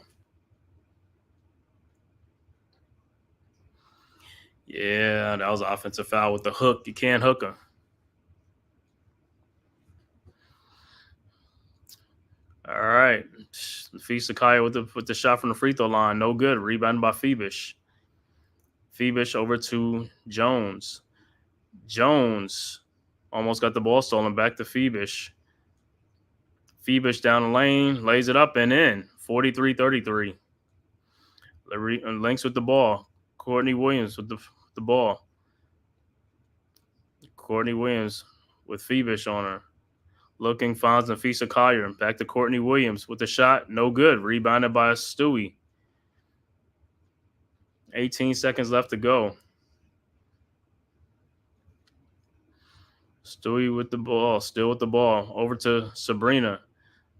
[SPEAKER 5] Yeah, that was an offensive foul with the hook. You can't hook her. All right. Nafisa Collier with the shot from the free throw line. No good. Rebounded by Phoebish. Phoebish over to Jones. Jones almost got the ball stolen. Back to Phoebish. Phoebish down the lane. Lays it up and in. 43-33. Lynx with the ball. Courtney Williams with the ball. Courtney Williams with Phoebish on her. Looking, finds Nafisa Collier. Back to Courtney Williams with the shot. No good. Rebounded by Stewie. 18 seconds left to go. Stewie with the ball, still with the ball. Over to Sabrina.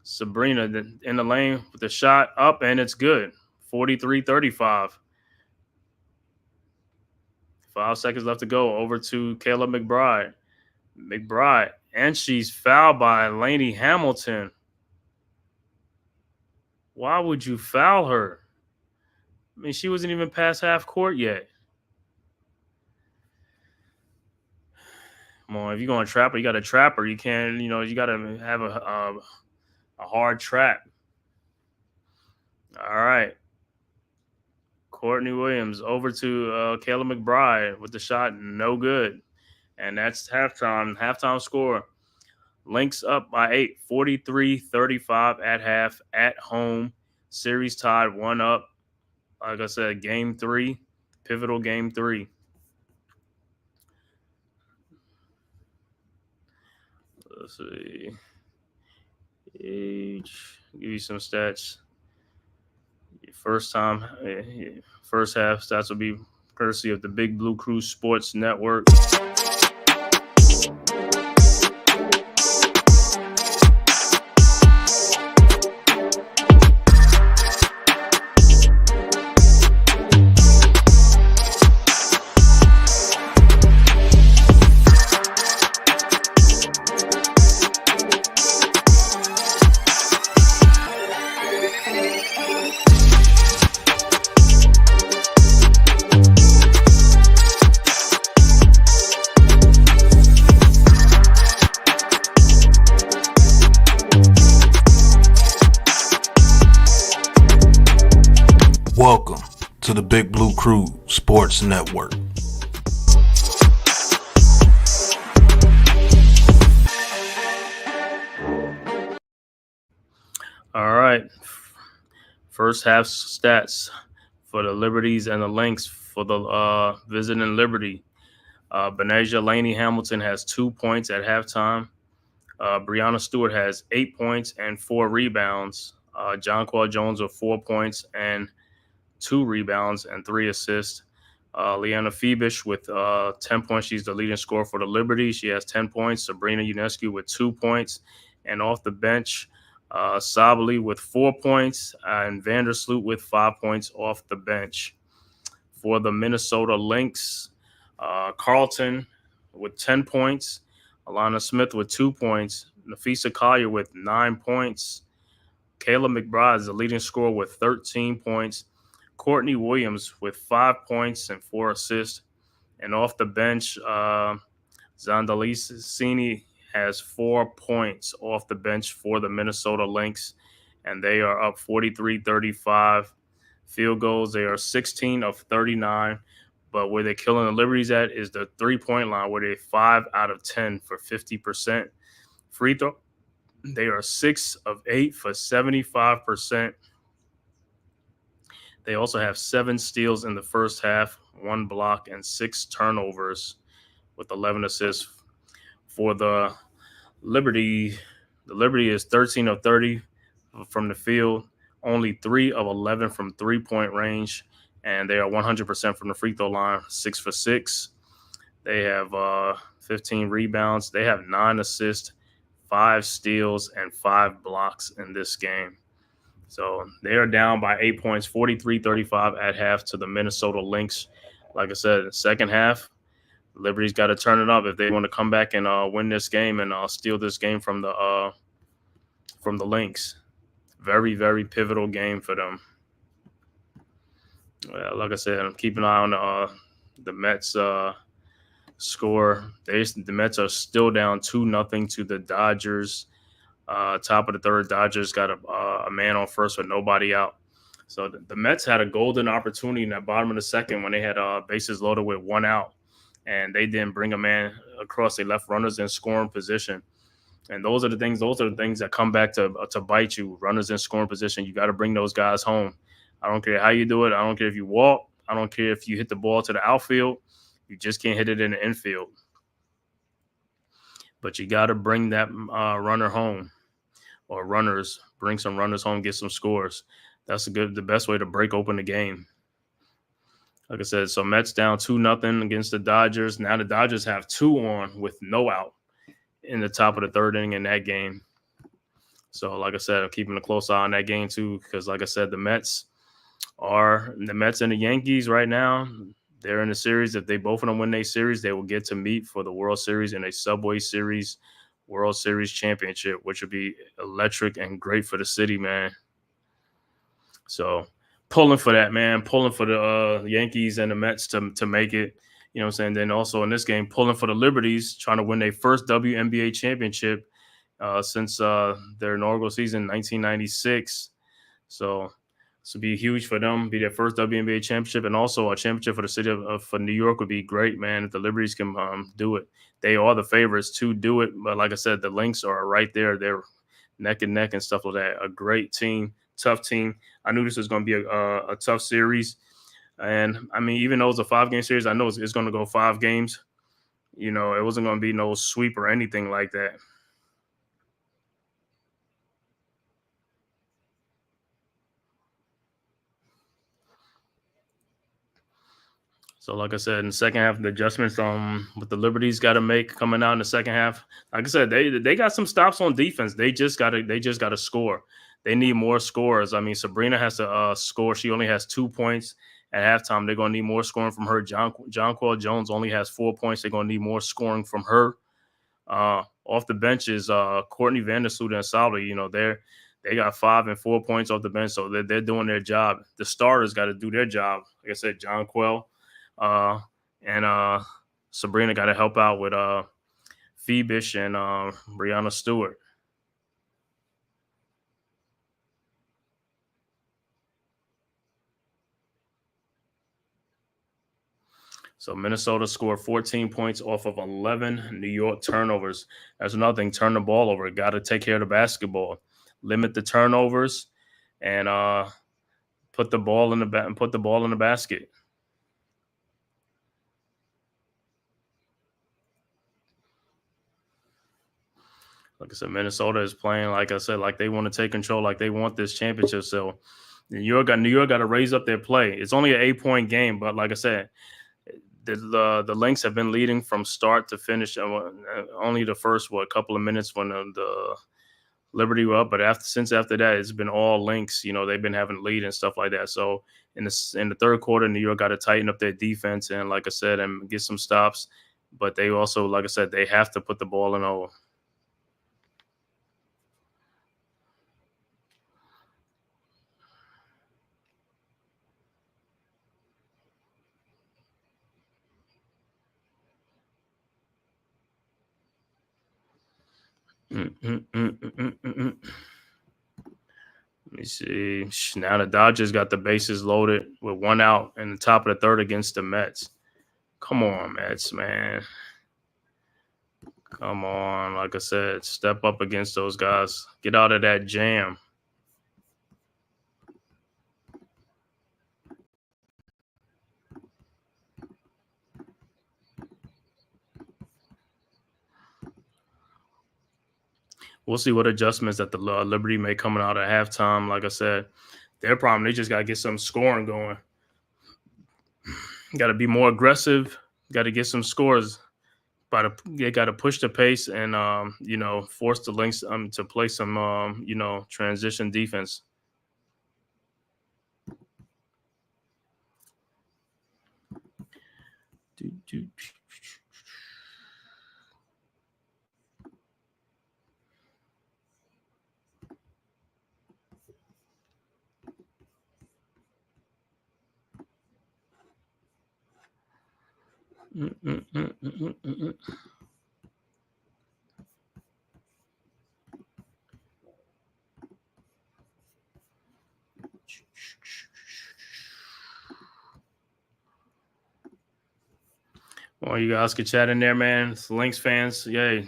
[SPEAKER 5] Sabrina in the lane with the shot up, and it's good. 43-35. 5 seconds left to go. Over to Kayla McBride. McBride, and she's fouled by Lainey Hamilton. Why would you foul her? I mean, she wasn't even past half court yet. Come on, if you're going to trap her, you got to trap her. You can't, you got to have a hard trap. All right. Courtney Williams over to Kayla McBride with the shot, no good. And that's halftime score. Lynx up by 8, 43-35 at half, at home. Series tied, 1 up. Like I said, game 3, pivotal game 3. Let's see. Give you some stats. First half stats will be courtesy of the Big Blue Crew Sports Network.
[SPEAKER 1] Welcome to the Big Blue Crew Sports Network.
[SPEAKER 5] All right. First half stats for the Liberties and the Lynx for the visiting Liberty. Benasia Laney Hamilton has 2 points at halftime. Brianna Stewart has 8 points and 4 rebounds. Jonquel Jones with 4 points and 2 rebounds and 3 assists. Leanna Phoebish with 10 points. She's the leading scorer for the Liberty. She has 10 points. Sabrina Unescu with 2 points. And off the bench, Sabali with 4 points and Vandersloot with 5 points off the bench. For the Minnesota Lynx, Carlton with 10 points. Alana Smith with 2 points. Nafisa Collier with 9 points. Kayla McBride is the leading scorer with 13 points. Courtney Williams with 5 points and 4 assists. And off the bench, Zandalicini has 4 points off the bench for the Minnesota Lynx. And they are up 43-35. Field goals, they are 16 of 39. But where they're killing the Liberties at is the 3-point line, where they're 5 out of 10 for 50%. Free throw, they are 6 of 8 for 75%. They also have 7 steals in the first half, 1 block, and 6 turnovers with 11 assists. For the Liberty is 13 of 30 from the field, only 3 of 11 from 3-point range, and they are 100% from the free throw line, 6 for 6. They have 15 rebounds. They have 9 assists, 5 steals, and 5 blocks in this game. So they are down by 8 points, 43-35 at half to the Minnesota Lynx. Like I said, second half, Liberty's got to turn it up if they want to come back and win this game and steal this game from the Lynx. Very, very pivotal game for them. Like I said, I'm keeping an eye on the Mets score. The Mets are still down 2-0 to the Dodgers. Top of the third, Dodgers got a man on first with nobody out. So the Mets had a golden opportunity in the bottom of the second when they had bases loaded with 1 out, and they didn't bring a man across. They left runners in scoring position, and those are the things that come back to bite you. Runners in scoring position, you got to bring those guys home. I don't care how you do it. I don't care if you walk. I don't care if you hit the ball to the outfield. You just can't hit it in the infield. But you got to bring that runner home. Or runners, bring some runners home, get some scores. That's the best way to break open the game. Like I said, so Mets down 2-0 against the Dodgers. Now the Dodgers have 2 on with no out. in the top of the third inning in that game. So, like I said, I'm keeping a close eye on that game too, because, like I said, the Mets and the Yankees right now. They're in the series. If they both of them win their series, they will get to meet for the World Series in a Subway Series World Series championship, which would be electric and great for the city, man. So pulling for that, man. Pulling for the Yankees and the Mets to make it. You know what I'm saying? Then also in this game, pulling for the Liberties, trying to win their first WNBA championship since their inaugural season in 1996. So this would be huge for them, be their first WNBA championship, and also a championship for the city of New York would be great, man, if the Liberties can do it. They are the favorites to do it, but like I said, the Lynx are right there. They're neck and neck and stuff like that. A great team, tough team. I knew this was going to be a tough series, and I mean, even though it's a 5-game series, I know it's going to go 5 games. You know, it wasn't going to be no sweep or anything like that. So, like I said, in the second half, the adjustments what the Liberties got to make coming out in the second half. Like I said, they got some stops on defense. They just got to score. They need more scores. I mean, Sabrina has to score. She only has 2 points at halftime. They're gonna need more scoring from her. Jonquel Jones only has 4 points. They're gonna need more scoring from her. Off the bench is Courtney Vandersloot and Salvi. You know, they got 5 and 4 points off the bench, so they're doing their job. The starters got to do their job. Like I said, Jonquel. And Sabrina got to help out with Phoebish and Brianna Stewart. So Minnesota scored 14 points off of 11 New York turnovers. That's another thing. Turn the ball over. Got to take care of the basketball. Limit the turnovers and put the ball in the basket. Like I said, Minnesota is playing, like I said, like they want to take control, like they want this championship. So New York got to raise up their play. It's only an 8-point game, but like I said, the Lynx have been leading from start to finish. Only the first couple of minutes when the Liberty were up, but after that, it's been all Lynx. You know, they've been having lead and stuff like that. So in the third quarter, New York got to tighten up their defense and, like I said, and get some stops. But they also, like I said, they have to put the ball in hole. Let me see. Now the Dodgers got the bases loaded with 1 out in the top of the third against the Mets. Come on, Mets, man. Come on. Like I said, step up against those guys. Get out of that jam. We'll see what adjustments that the Liberty make coming out at halftime. Like I said, their problem, they just got to get some scoring going. Got to be more aggressive. Got to get some scores. They got to push the pace and, force the Lynx to play some, transition defense. Well, you guys can chat in there, man. It's Lynx fans, yay.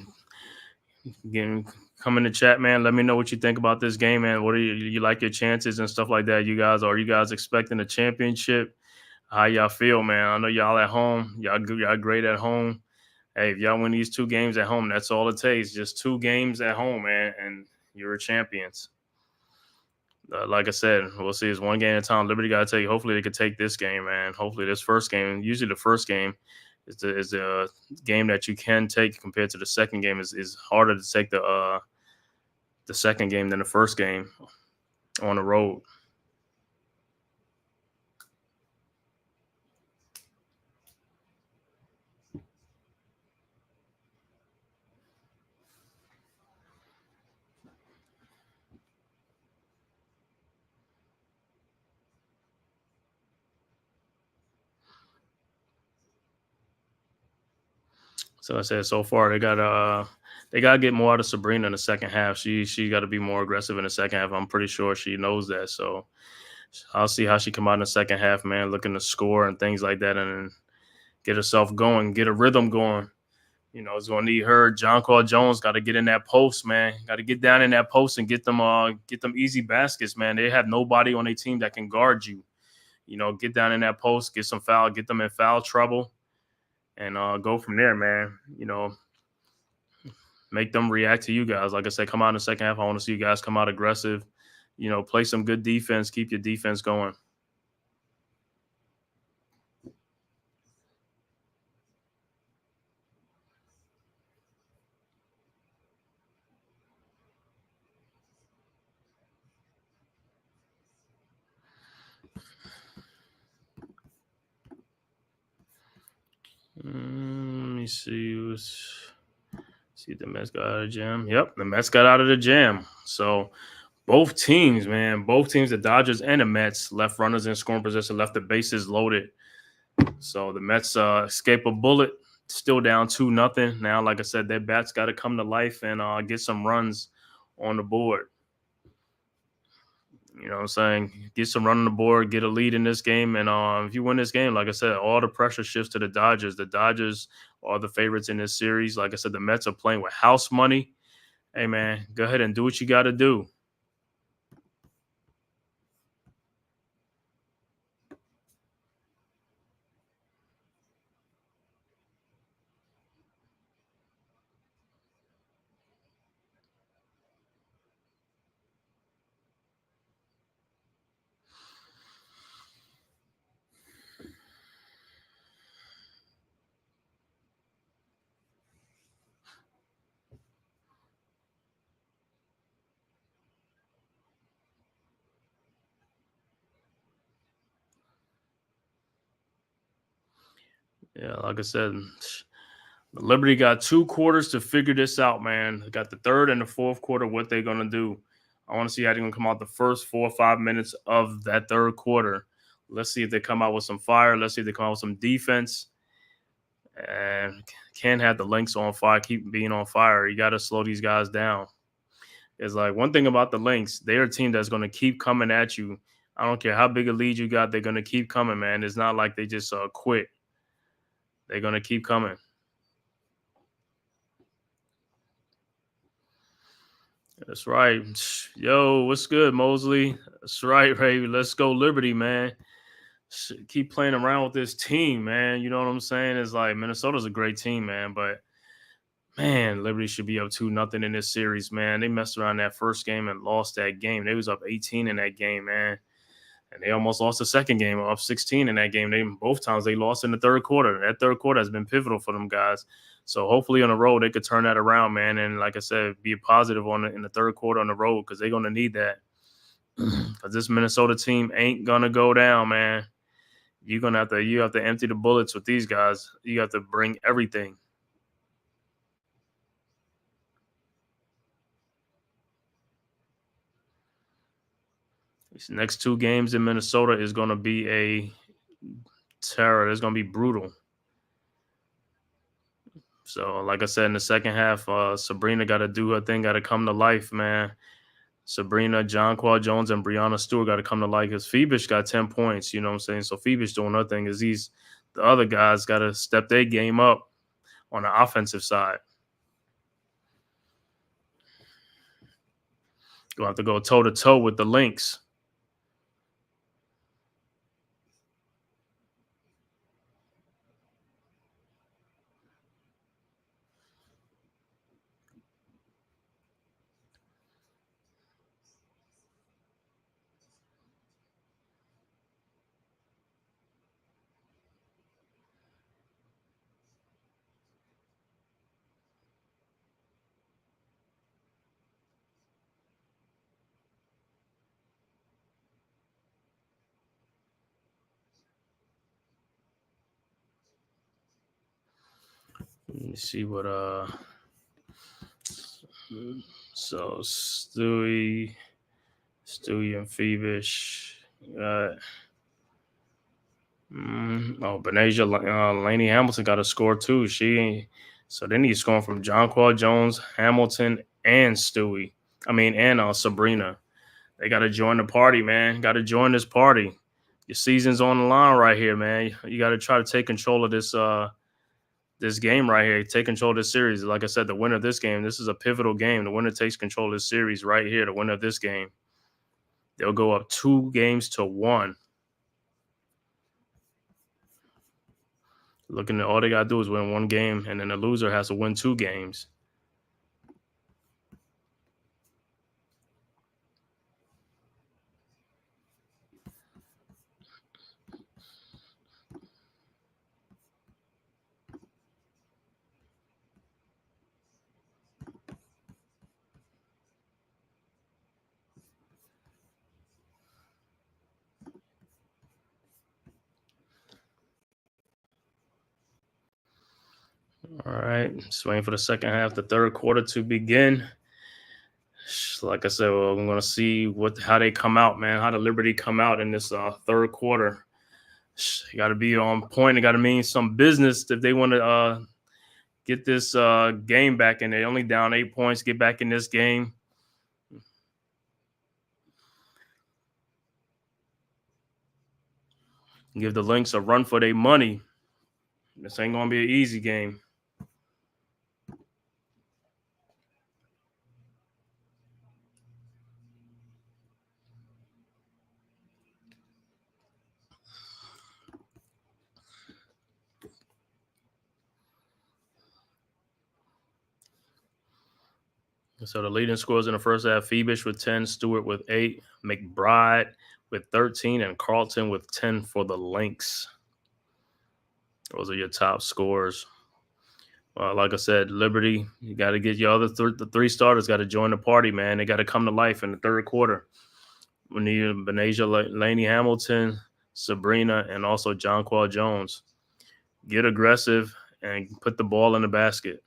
[SPEAKER 5] Come in the chat, man. Let me know what you think about this game, man. What do you like your chances and stuff like that? Are you guys expecting a championship? How y'all feel, man? I know y'all at home. Y'all great at home. Hey, if y'all win these 2 games at home, that's all it takes. Just 2 games at home, man, and you're champions. Like I said, we'll see. It's 1 game at a time. Liberty got to take. Hopefully, they could take this game, man. Hopefully, this first game. Usually, the first game is a game that you can take compared to the second game. Is harder to take the second game than the first game on the road. So I said so far they gotta get more out of Sabrina in the second half. She got to be more aggressive in the second half. I'm pretty sure she knows that. So I'll see how she come out in the second half, man, looking to score and things like that, and get herself going, get a rhythm going. You know, it's gonna need her. John Carl Jones got to get in that post, man. Got to get down in that post and get them easy baskets, man. They have nobody on their team that can guard you. You know, get down in that post, get them in foul trouble, and go from there, man. You know, make them react to you guys. Like I said, come out in the second half. I want to see you guys come out aggressive. You know, play some good defense. Keep your defense going. Let me see. See the Mets got out of the jam. Yep, the Mets got out of the jam. So both teams, man, the Dodgers and the Mets, left runners in scoring position, left the bases loaded. So the Mets escape a bullet, still down 2-0. Now, like I said, their bats got to come to life and get some runs on the board. You know what I'm saying? Get some run on the board, get a lead in this game. And if you win this game, like I said, all the pressure shifts to the Dodgers. The Dodgers are the favorites in this series. Like I said, the Mets are playing with house money. Hey, man, go ahead and do what you got to do. Yeah, like I said, Liberty got 2 quarters to figure this out, man. They got the third and the fourth quarter, what they're going to do. I want to see how they're going to come out the first 4 or 5 minutes of that third quarter. Let's see if they come out with some fire. Let's see if they come out with some defense. And can't have the Lynx on fire, keep being on fire. You got to slow these guys down. It's like one thing about the Lynx, they're a team that's going to keep coming at you. I don't care how big a lead you got, they're going to keep coming, man. It's not like they just quit. They're going to keep coming. That's right. Yo, what's good, Mosley? That's right, Ray. Let's go Liberty, man. Keep playing around with this team, man. You know what I'm saying? It's like Minnesota's a great team, man. But, man, Liberty should be up 2-0 in this series, man. They messed around that first game and lost that game. They was up 18 in that game, man. And they almost lost the second game, up 16 in that game. Both times they lost in the third quarter. That third quarter has been pivotal for them guys. So hopefully on the road they could turn that around, man. And like I said, be positive in the third quarter on the road because they're going to need that. Because this Minnesota team ain't going to go down, man. You have to empty the bullets with these guys. You have to bring everything. These next 2 games in Minnesota is going to be a terror. It's going to be brutal. So, like I said, in the second half, Sabrina got to do her thing, got to come to life, man. Sabrina, John Qual Jones, and Brianna Stewart got to come to life because Phoebus got 10 points, you know what I'm saying? So Phoebus doing her thing is the other guys got to step their game up on the offensive side. You'll have to go toe-to-toe with the Lynx. Let me see what so Stewie and Phoebish. Benasia Laney Hamilton got a score too. So then he's scoring from Jonquel Jones, Hamilton, and Stewie. And Sabrina. They got to join the party, man. Got to join this party. Your season's on the line right here, man. You got to try to take control of this game right here. Take control of this series. Like I said, the winner of this game, this is a pivotal game. The winner takes control of this series right here. The winner of this game, they'll go up 2-1. Looking at all they got to do is win one game, and then the loser has to win 2 games. All right, just waiting for the second half, the third quarter to begin. Like I said, I'm going to see how they come out, man, how the Liberty come out in this third quarter. You got to be on point. It got to mean some business if they want to get this game back, and they're only down 8 points, get back in this game. Give the Lynx a run for their money. This ain't going to be an easy game. So the leading scores in the first half, Phoebish with 10, Stewart with 8, McBride with 13, and Carlton with 10 for the Lynx. Those are your top scores. Like I said, Liberty, you got to get your other the 3 starters got to join the party, man. They got to come to life in the third quarter. We need Benasia Laney Hamilton, Sabrina, and also Jonquel Jones. Get aggressive and put the ball in the basket.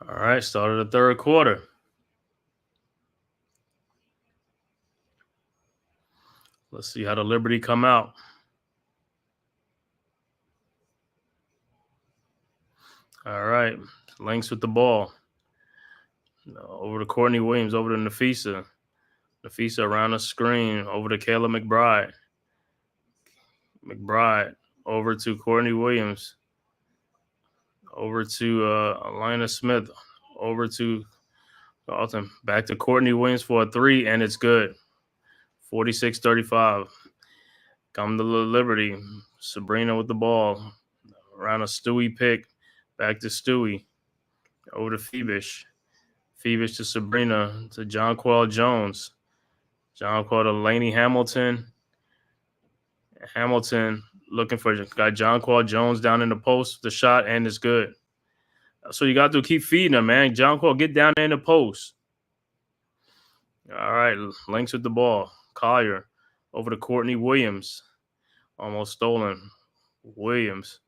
[SPEAKER 5] All right, start of the third quarter. Let's see how the Liberty come out. All right, Lynx with the ball. Over to Courtney Williams, over to Nafisa. Nafisa around the screen, over to Kayla McBride. McBride over to Courtney Williams. Over to Alina Smith. Over to Dalton. Back to Courtney Williams for a 3, and it's good. 46-35. Come to Liberty. Sabrina with the ball. Around a Stewie pick. Back to Stewie. Over to Phoebish. Phoebish to Sabrina. To Jonquel Jones. Jonquel to Laney Hamilton. Hamilton looking for got Jonquel Jones down in the post. The shot, and it's good. So you got to keep feeding him, man. Jonquel, get down there in the post. All right, Lynx with the ball. Collier over to Courtney Williams. Almost stolen. Williams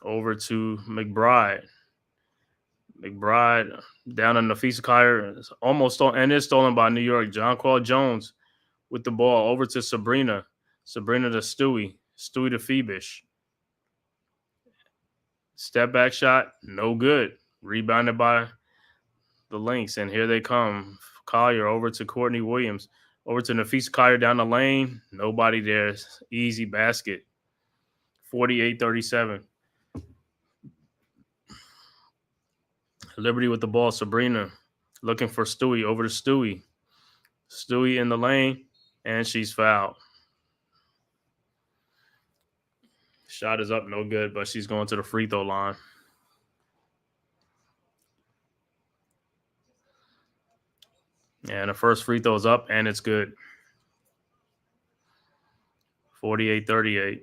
[SPEAKER 5] over to McBride. McBride down on Nafisa Collier. Almost stolen, and is stolen by New York. Jonquel Jones with the ball over to Sabrina. Sabrina to Stewie. Stewie to Phoebish. Step back shot, no good. Rebounded by the Lynx, and here they come. Collier over to Courtney Williams. Over to Nafisa Collier down the lane. Nobody there. Easy basket. 48-37. Liberty with the ball. Sabrina looking for Stewie. Over to Stewie. Stewie in the lane, and she's fouled. Shot is up, no good, but she's going to the free throw line. And the first free throw is up, and it's good. 48-38.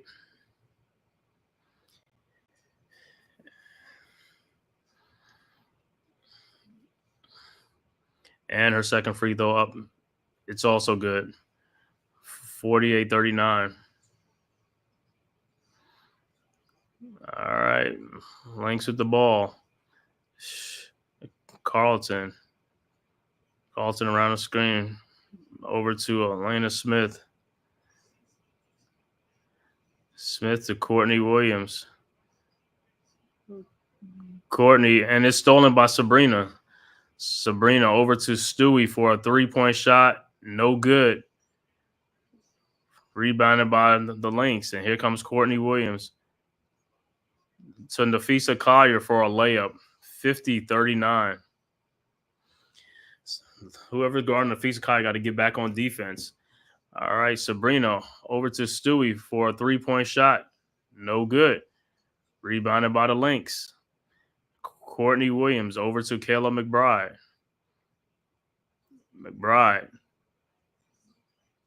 [SPEAKER 5] And her second free throw up. It's also good. 48-39. All right. Lynx with the ball. Carlton around the screen. Over to Elena Smith. Smith to Courtney Williams. Courtney, and it's stolen by Sabrina. Sabrina over to Stewie for a three-point shot. No good. Rebounded by the Lynx. And here comes Courtney Williams to Nafisa Collier for a layup. 50-39. Whoever's guarding Nafisa Collier got to get back on defense. All right, Sabrina over to Stewie for a three-point shot. No good. Rebounded by the Lynx. Courtney Williams over to Kayla McBride. McBride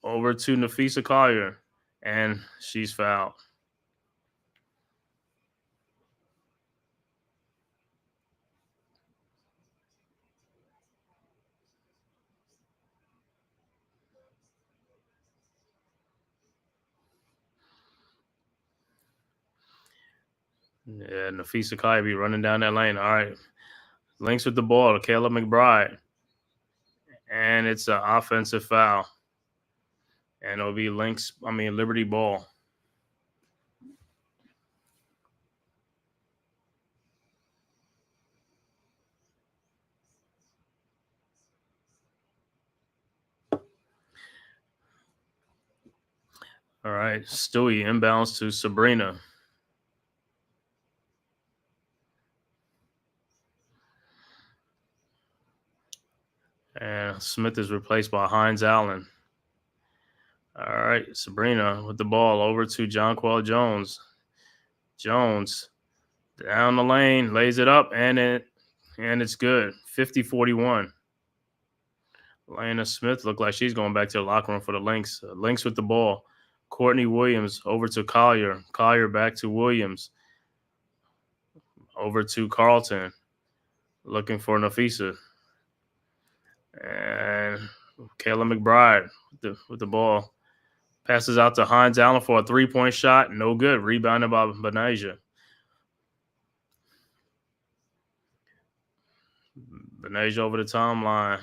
[SPEAKER 5] over to Nafisa Collier, and she's fouled. Yeah, Nafisa Collier be running down that lane. All right. Lynx with the ball to Kayla McBride. And it's an offensive foul. And it'll be Liberty ball. All right. Stewie inbounds to Sabrina. And Smith is replaced by Hines Allen. All right, Sabrina with the ball over to Jonquel Jones. Jones down the lane, lays it up, and it's good. 50-41. Lena Smith looked like she's going back to the locker room for the Lynx. Lynx with the ball. Courtney Williams over to Collier. Collier back to Williams. Over to Carlton. Looking for Nafisa. And Kayla McBride with the ball. Passes out to Hines Allen for a three-point shot. No good. Rebounded by Benasia. Benasia over the timeline.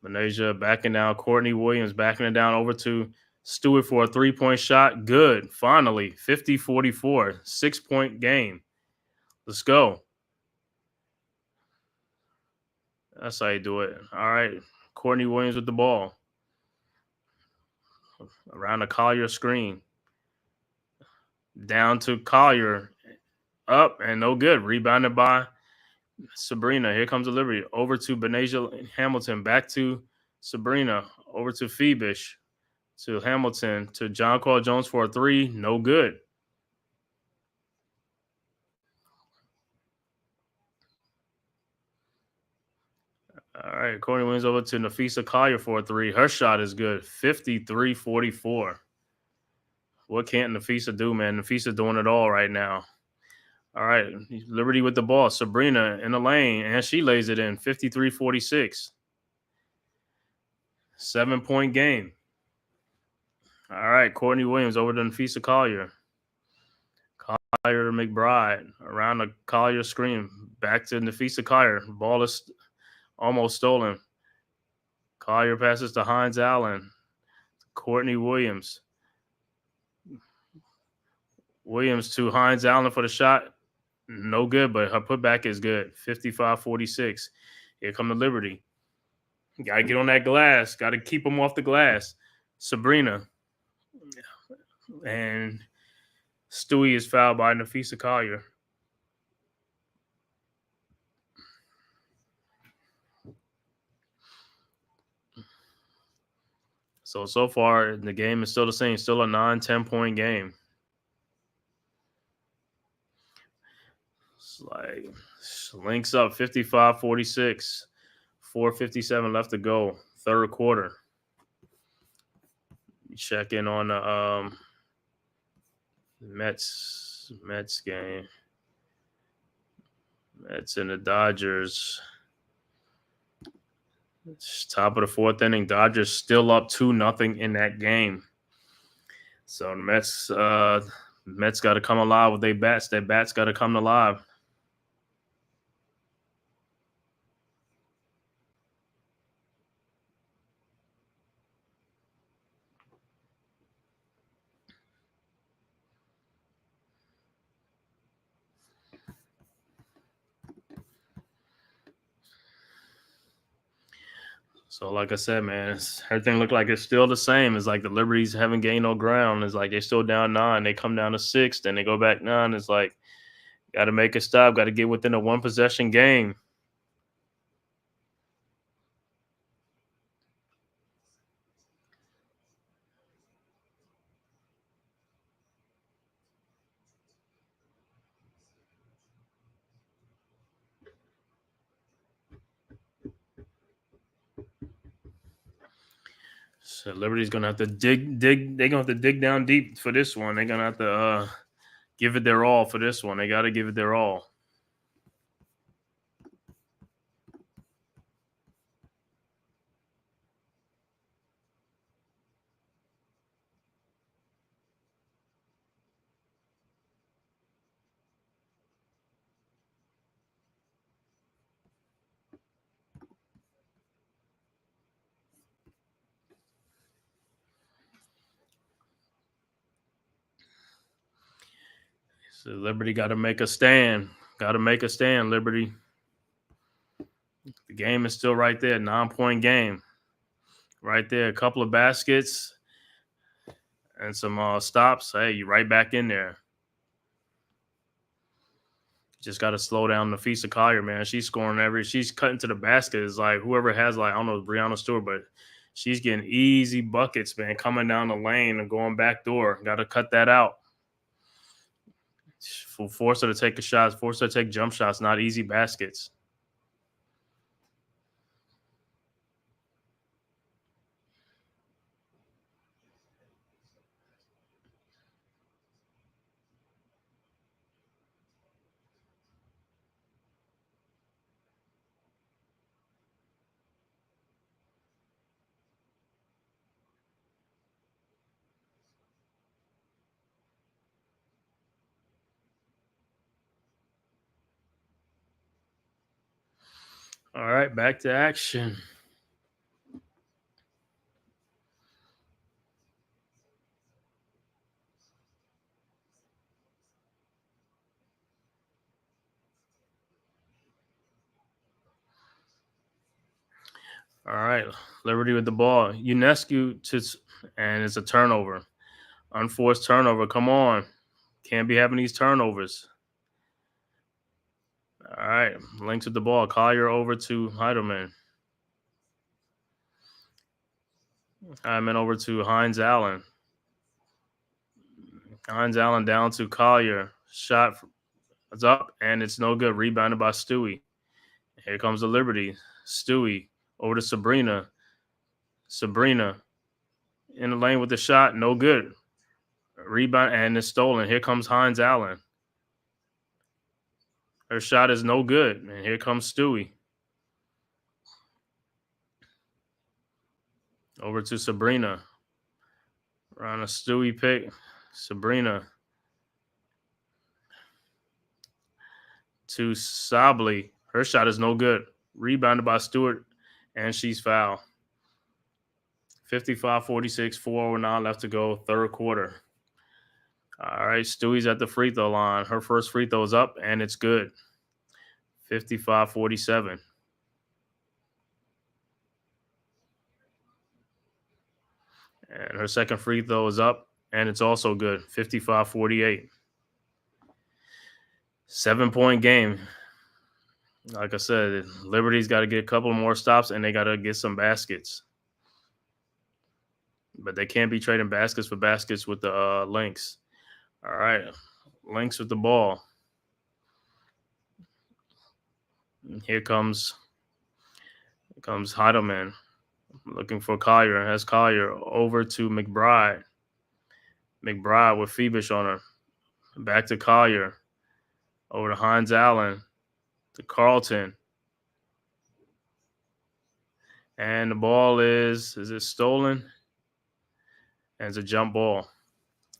[SPEAKER 5] Benasia backing down. Courtney Williams backing it down over to Stewart for a three-point shot. Good. Finally, 50-44. 6-point game. Let's go. That's how you do it. All right. Courtney Williams with the ball. Around the Collier screen. Down to Collier. Up and no good. Rebounded by Sabrina. Here comes the Liberty. Over to Benasia Hamilton. Back to Sabrina. Over to Phoebish. To Hamilton. To Jonquel Jones for a three. No good. All right, Courtney Williams over to Nafisa Collier for a three. Her shot is good. 53-44. What can't Nafisa do, man? Nafisa doing it all right now. All right, Liberty with the ball. Sabrina in the lane, and she lays it in. 53-46. 7-point game. All right, Courtney Williams over to Nafisa Collier. Collier to McBride. Around the Collier screen. Back to Nafisa Collier. Ball is almost stolen. Collier passes to Hines Allen. Courtney Williams. Williams to Hines Allen for the shot. No good, but her putback is good. 55-46. Here come the Liberty. Got to get on that glass. Got to keep them off the glass. Sabrina. And Stewie is fouled by Nafisa Collier. So far, the game is still the same. Still a 9-10-point game. It's like Lynx up 55-46. 4:57 left to go, third quarter. Check in on the Mets game. Mets and the Dodgers. It's top of the fourth inning. Dodgers still up 2-0 in that game. So the Mets got to come alive with their bats. Their bats got to come alive. So, like I said, man, everything looked like it's still the same. It's like the Liberties haven't gained no ground. It's like they're still down 9. They come down to 6, then they go back 9. It's like, got to make a stop. Got to get within a one-possession game. So Liberty's gonna have to dig. They're gonna have to dig down deep for this one. They're gonna have to give it their all for this one. They got to give it their all. So Liberty got to make a stand. Got to make a stand, Liberty. The game is still right there. 9-point game. Right there. A couple of baskets and some stops. Hey, you right back in there. Just got to slow down Nafisa Collier, man. She's scoring she's cutting to the basket. It's like whoever has, like, I don't know, Breanna Stewart, but she's getting easy buckets, man, coming down the lane and going back door. Got to cut that out. Force her to take a shot, force her to take jump shots, not easy baskets. All right, back to action. All right, Liberty with the ball. UNESCO and it's a turnover. Unforced turnover. Come on. Can't be having these turnovers. All right, Lynx with the ball. Collier over to Heidelman. Heidelman over to Hines Allen. Hines Allen down to Collier. Shot is up, and it's no good. Rebounded by Stewie. Here comes the Liberty. Stewie over to Sabrina. Sabrina in the lane with the shot. No good. Rebound, and it's stolen. Here comes Hines Allen. Her shot is no good. And here comes Stewie. Over to Sabrina. On a Stewie pick. Sabrina to Sably. Her shot is no good. Rebounded by Stewart, and she's fouled. 55-46, 4:09 left to go, third quarter. All right, Stewie's at the free throw line. Her first free throw is up, and it's good. 55-47. And her second free throw is up, and it's also good. 55-48. 7-point game. Like I said, Liberty's got to get a couple more stops, and they got to get some baskets. But they can't be trading baskets for baskets with the Lynx. All right, Lynx with the ball. Here comes Comes Heidelman looking for Collier. Has Collier over to McBride. McBride with Phoebus on her. Back to Collier. Over to Hines Allen. To Carlton. And the ball is it stolen? And it's a jump ball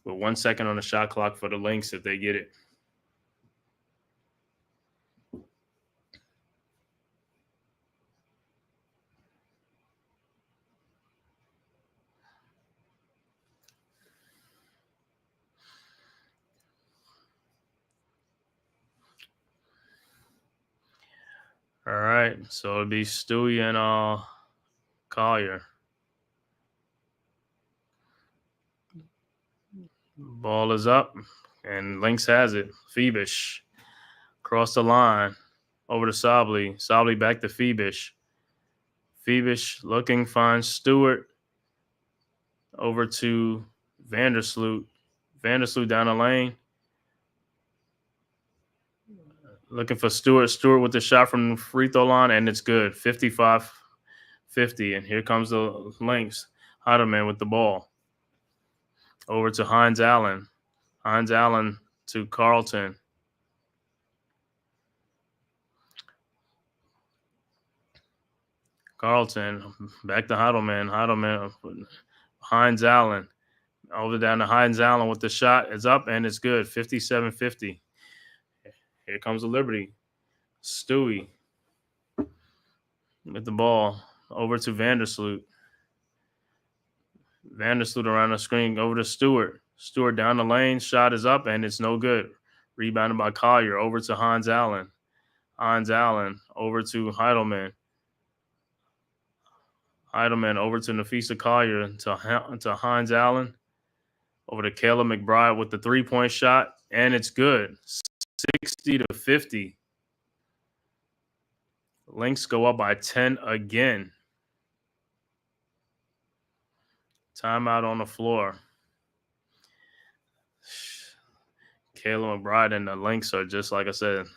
[SPEAKER 5] with 1 second on the shot clock for the Lynx if they get it. All right, so it'll be Stewie and Collier. Ball is up, and Lynx has it. Phoebus across the line, over to Sably. Sably back to Phoebus. Phoebus looking, finds Stewart. Over to Vandersloot. Vandersloot down the lane. Looking for Stewart. Stewart with the shot from the free throw line, and it's good. 55-50. And here comes the Lynx. Heidelman with the ball. Over to Hines Allen. Hines Allen to Carlton. Carlton back to Heidelman. Heidelman, Hines Allen. Over down to Hines Allen with the shot. It's up and it's good. 57-50. Here comes the Liberty. Stewie with the ball. Over to Vandersloot. Vandersloot around the screen. Over to Stewart. Stewart down the lane. Shot is up and it's no good. Rebounded by Collier. Over to Hines Allen. Hines Allen. Over to Heidelman. Heidelman over to Nafisa Collier. To Hines Allen. Over to Kayla McBride with the three-point shot. And it's good. 60-50. Lynx go up by 10 again. Timeout on the floor. Kayla McBride and the Lynx are just like I said.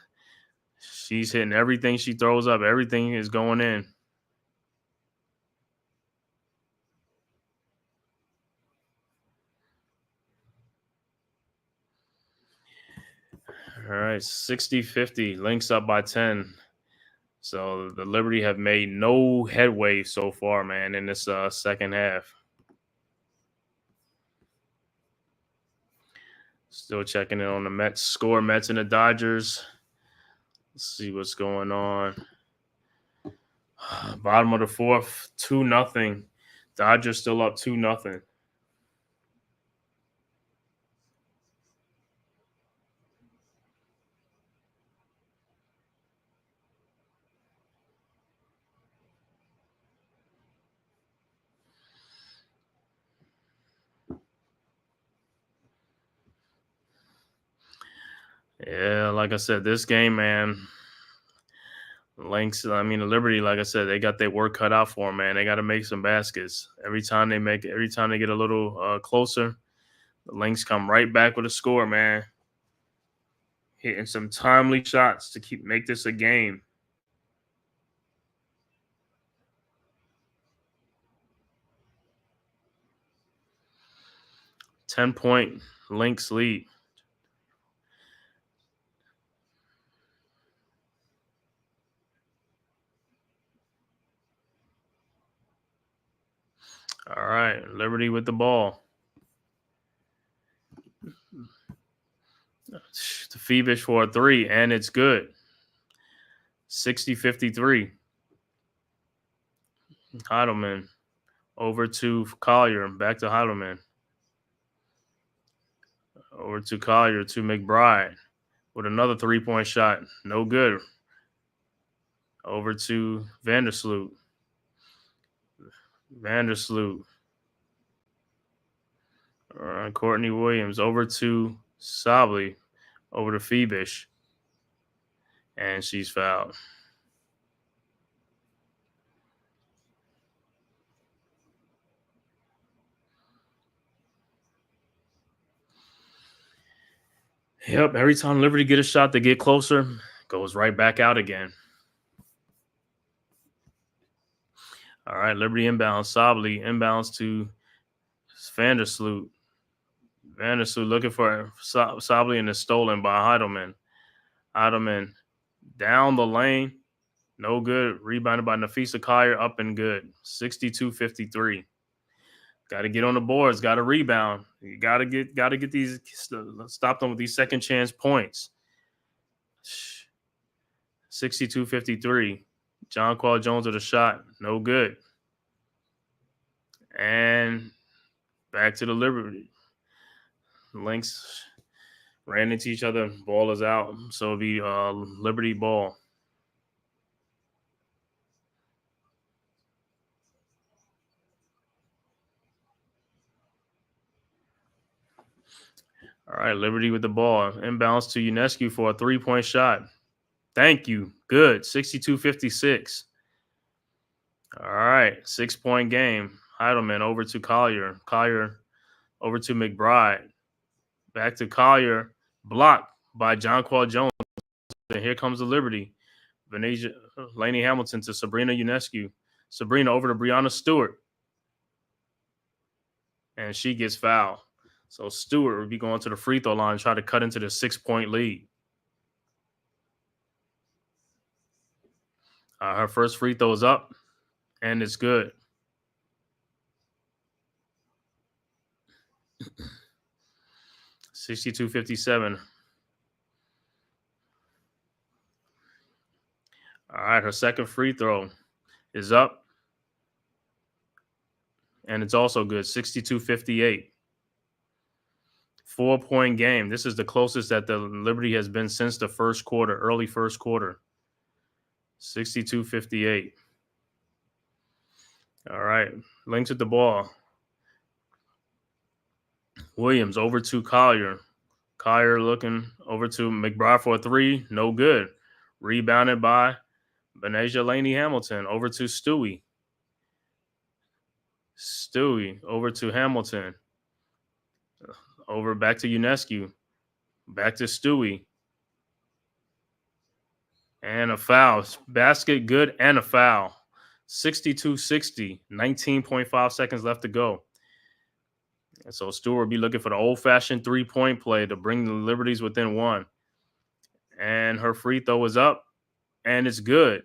[SPEAKER 5] She's hitting everything she throws up. Everything is going in. All right, 60-50. Lynx up by 10. So the Liberty have made no headway so far, man, in this second half. Still checking in on the Mets score. Mets and the Dodgers. Let's see what's going on. Bottom of the fourth, 2-0. Dodgers still up 2-0. Yeah, like I said, this game, man, Lynx, the Liberty, like I said, they got their work cut out for them, man. They got to make some baskets. Every time they get a little closer, the Lynx come right back with a score, man. Hitting some timely shots to make this a game. $10-point Lynx lead. All right, Liberty with the ball. To Phoebus for a three, and it's good. 60-53. Heidelman over to Collier, back to Heidelman. Over to Collier to McBride with another three-point shot. No good. Over to Vandersloot. Courtney Williams over to Sably. Over to Phoebus. And she's fouled. Yep, every time Liberty get a shot to get closer, goes right back out again. All right, Liberty inbounds. Sobley inbounds to Vandersloot. Vandersloot looking for Sobley and is stolen by Heidelman. Heidelman down the lane. No good. Rebounded by Nafisa Collier. Up and good. 62-53. Got to get on the boards. Got to rebound. You got to get these. Stop them with these second chance points. 62-53. John Qual Jones with a shot. No good. And back to the Liberty. Lynx ran into each other. Ball is out. So it'll be Liberty ball. All right, Liberty with the ball. Inbounds to Unescu for a three-point shot. Thank you. Good. 62-56. All right, 6-point game. Heidelman over to Collier. Collier over to McBride. Back to Collier. Blocked by John Qual Jones. And here comes the Liberty. Laney Hamilton to Sabrina Unescu. Sabrina over to Brianna Stewart. And she gets fouled. So Stewart would be going to the free throw line and try to cut into the 6-point lead. Her first free throw is up, and it's good. $62-57. All right, her second free throw is up, and it's also good. 62-58. 4-point game. This is the closest that the Liberty has been since the first quarter, early first quarter. 62-58. All right, Lynx with the ball. Williams over to Collier. Collier looking over to McBride for a three. No good. Rebounded by Benasia Laney Hamilton. Over to Stewie. Stewie over to Hamilton. Over back to Unescu. Back to Stewie. And a foul. Basket good and a foul. 62-60. 19.5 seconds left to go. And so Stewart will be looking for the old-fashioned three-point play to bring the Liberties within one. And her free throw is up, and it's good.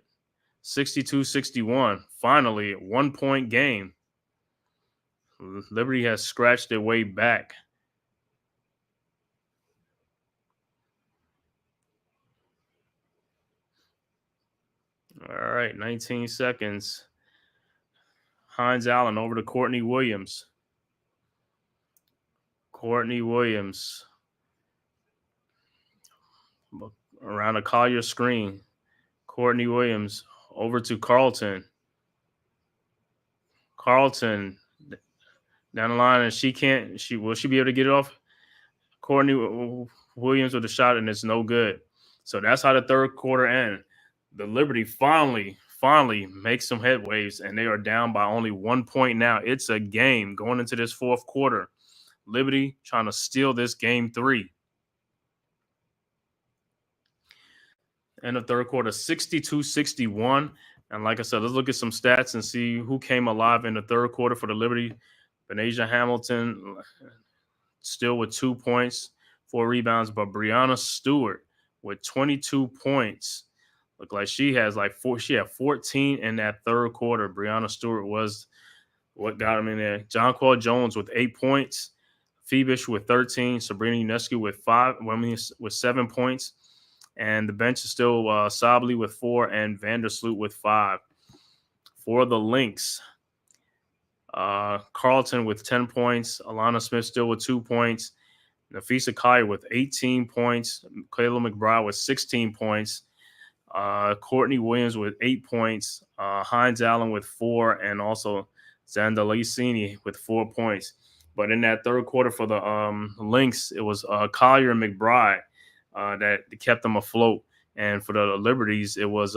[SPEAKER 5] 62-61. Finally, a 1-point game. Liberty has scratched their way back. All right, 19 seconds. Hines Allen over to Courtney Williams. Courtney Williams around a Collier screen. Courtney Williams over to Carlton. Carlton down the line, and will she be able to get it off? Courtney Williams with a shot, and it's no good. So that's how the third quarter ends. The Liberty finally makes some headways, and they are down by only 1 point now. It's a game going into this fourth quarter. Liberty trying to steal this game 3. End of third quarter, 62-61. And like I said, let's look at some stats and see who came alive in the third quarter for the Liberty. Benasia Hamilton still with 2 points, 4 rebounds, but Brianna Stewart with 22 points. Look like she has she had 14 in that third quarter. Brianna Stewart was what got him in there. John Qual Jones with 8 points. Phoebish with 13. Sabrina Unescu with 7 points. And the bench is still Sobley with 4 and Vandersloot with 5. For the Lynx, Carlton with 10 points. Alana Smith still with 2 points. Nafisa Collier with 18 points. Kayla McBride with 16 points. Courtney Williams with 8 points. Hines Allen with 4. And also Zandalicini with 4 points. But in that third quarter for the Lynx, it was Collier and McBride that kept them afloat. And for the Liberties, it was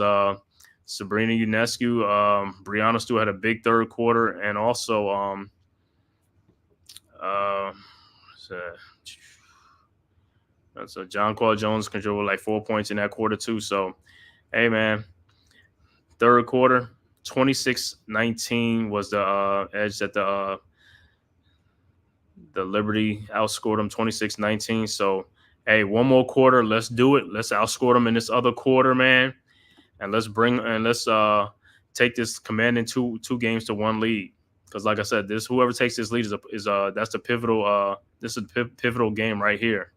[SPEAKER 5] Sabrina Unescu. Brianna Stewart had a big third quarter. And also so John Qual Jones controlled 4 points in that quarter too. So, hey, man, third quarter, 26-19 was the edge that the Liberty outscored them 26-19. So, hey, one more quarter. Let's do it. Let's outscore them in this other quarter, man. And let's take this commanding two games to one lead. Because, like I said, whoever takes this lead that's the pivotal. This is a pivotal game right here.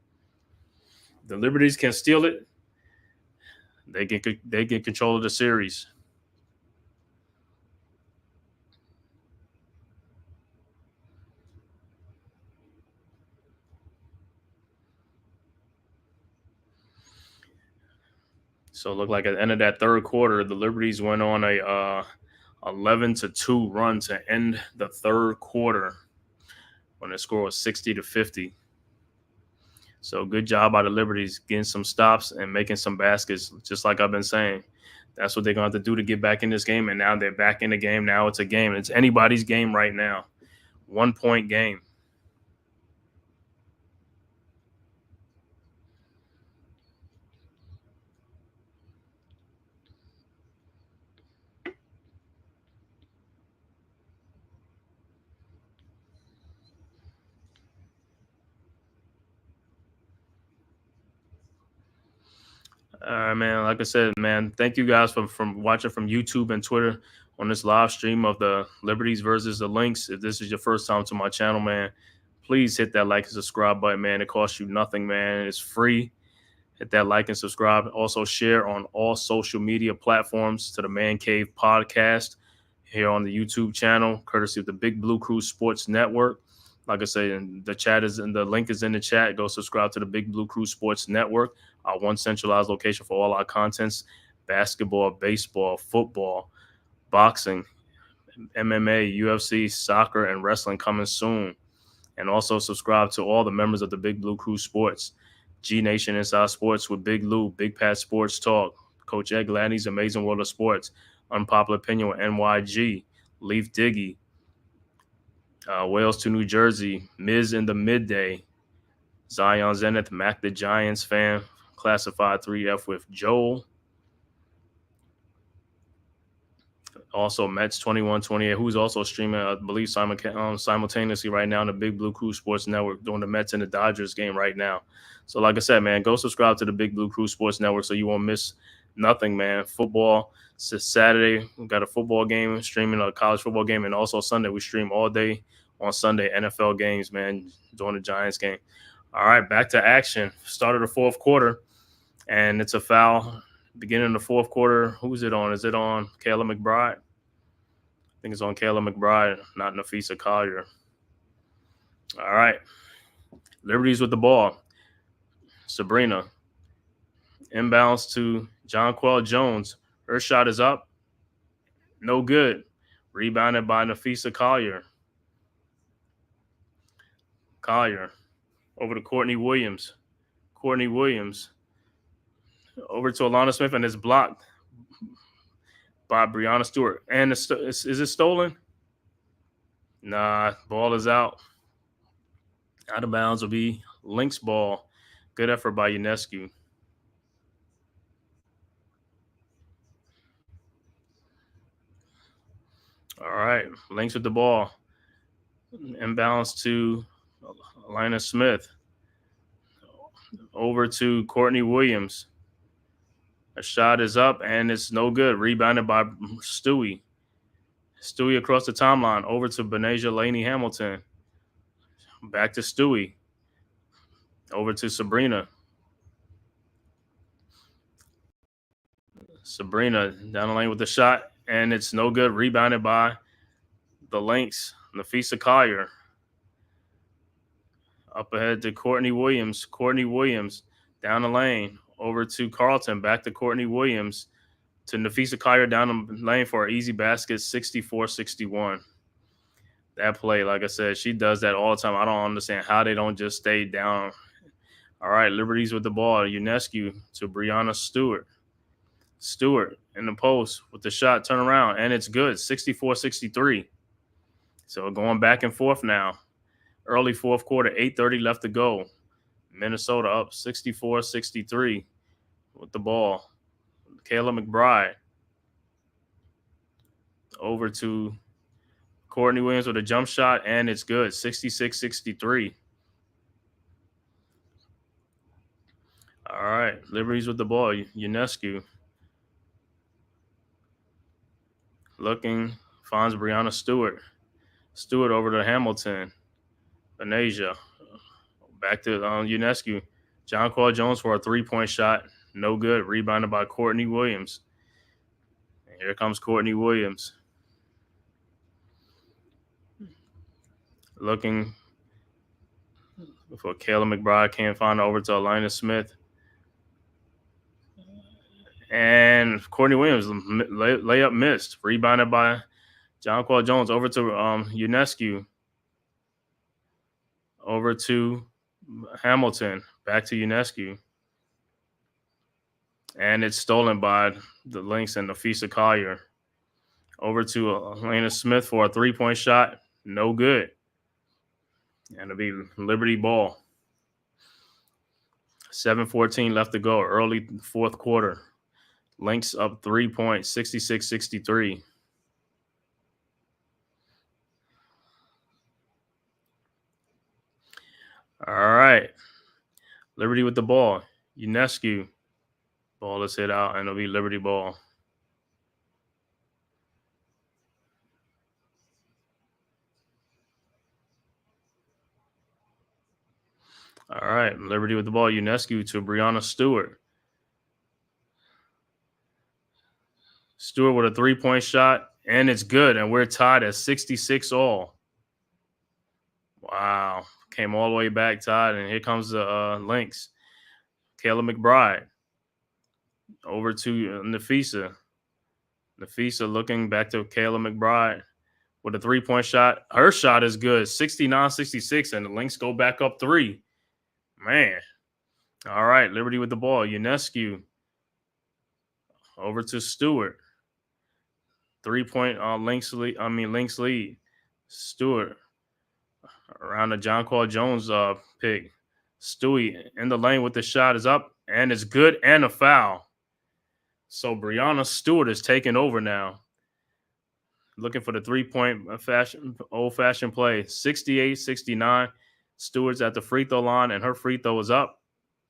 [SPEAKER 5] The Liberties can steal it. They get control of the series. So it looked like at the end of that third quarter, the Liberties went on a 11-2 run to end the third quarter when the score was 60-50. So good job by the Liberties getting some stops and making some baskets, just like I've been saying. That's what they're going to have to do to get back in this game, and now they're back in the game. Now it's a game. It's anybody's game right now. 1 point game. All right, man. Like I said, man, thank you guys from watching from YouTube and Twitter on this live stream of the Liberties versus the Lynx. If this is your first time to my channel, man, please hit that like and subscribe button, man. It costs you nothing, man. It's free. Hit that like and subscribe. Also share on all social media platforms to the Man Cave podcast here on the YouTube channel, courtesy of the Big Blue Crew Sports Network. Like I say, the link is in the chat. Go subscribe to the Big Blue Crew Sports Network, our one centralized location for all our contents: basketball, baseball, football, boxing, MMA, UFC, soccer, and wrestling coming soon. And also subscribe to all the members of the Big Blue Crew Sports: G Nation Inside Sports with Big Lou, Big Pat Sports Talk, Coach Ed Gladney's Amazing World of Sports, Unpopular Opinion with NYG, Leaf Diggy, Wales to New Jersey, Miz in the Midday, Zion Zenith, Mac the Giants fan, Classified 3F with Joel. Also, Mets 2128, who's also streaming, I believe, simultaneously right now on the Big Blue Crew Sports Network, doing the Mets and the Dodgers game right now. So, like I said, man, go subscribe to the Big Blue Crew Sports Network so you won't miss nothing, man. Football, it's Saturday. We got a football game, streaming a college football game, and also Sunday. We stream all day on Sunday, NFL games, man, during the Giants game. All right, back to action. Start of the fourth quarter, and it's a foul. Beginning of the fourth quarter, who's it on? Is it on Kayla McBride? I think it's on Kayla McBride, not Nafisa Collier. All right. Liberties with the ball. Sabrina. Inbounds to Jonquel Jones. Her shot is up. No good. Rebounded by Nafisa Collier. Collier. Over to Courtney Williams. Courtney Williams. Over to Alana Smith, and it's blocked by Breonna Stewart. And is it stolen? Nah, ball is out. Out of bounds will be Lynx ball. Good effort by Ionescu. All right, Lynx with the ball. Inbounds to Alana Smith. Over to Courtney Williams. A shot is up, and it's no good. Rebounded by Stewie. Stewie across the timeline. Over to Benasia Laney Hamilton. Back to Stewie. Over to Sabrina. Sabrina down the lane with the shot, and it's no good. Rebounded by the Lynx. Nafisa Collier. Up ahead to Courtney Williams. Courtney Williams down the lane. Over to Carlton, back to Courtney Williams, to Nafisa Collier down the lane for an easy basket, 64-61. That play, like I said, she does that all the time. I don't understand how they don't just stay down. All right, Liberties with the ball. Ionescu to Breonna Stewart. Stewart in the post with the shot, turn around, and it's good, 64-63. So going back and forth now. Early fourth quarter, 8:30 left to go. Minnesota up 64-63 with the ball. Kayla McBride. over to Courtney Williams with a jump shot, and it's good, 66-63. All right, Liberties with the ball. Ionescu looking, finds Brianna Stewart. Stewart over to Hamilton. Benasia. Back to Ionescu. John Paul Jones for a three-point shot. No good. Rebounded by Courtney Williams. And here comes Courtney Williams. Looking for Kayla McBride. Can't find her, over to Elena Smith. And Courtney Williams, layup missed. Rebounded by John Paul Jones. Over to Ionescu. Over to Hamilton. Back to Ionescu. And it's stolen by the Lynx and Nafisa Collier. Over to Elena Smith for a three-point shot. No good. And it'll be Liberty ball. 7:14 left to go. Early fourth quarter. Lynx up 3 points, 66-63. All right. Liberty with the ball. Ionescu. Ball is hit out, and it'll be Liberty ball. All right. Liberty with the ball. Ionescu to Brianna Stewart. Stewart with a three-point shot, and it's good, and we're tied at 66 all. Wow. Came all the way back tied, and here comes the Lynx. Kayla McBride. Over to Nafisa. Nafisa looking back to Kayla McBride with a three-point shot. Her shot is good, 69-66, and the Lynx go back up 3. Man. All right, Liberty with the ball. Ionescu. Over to Stewart. 3-point Lynx lead. Stewart around the John Paul Jones pick. Stewie in the lane with the shot is up, and it's good, and a foul. So Brianna Stewart is taking over now. Looking for the 3-point old-fashioned play. 68-69. Stewart's at the free throw line, and her free throw is up,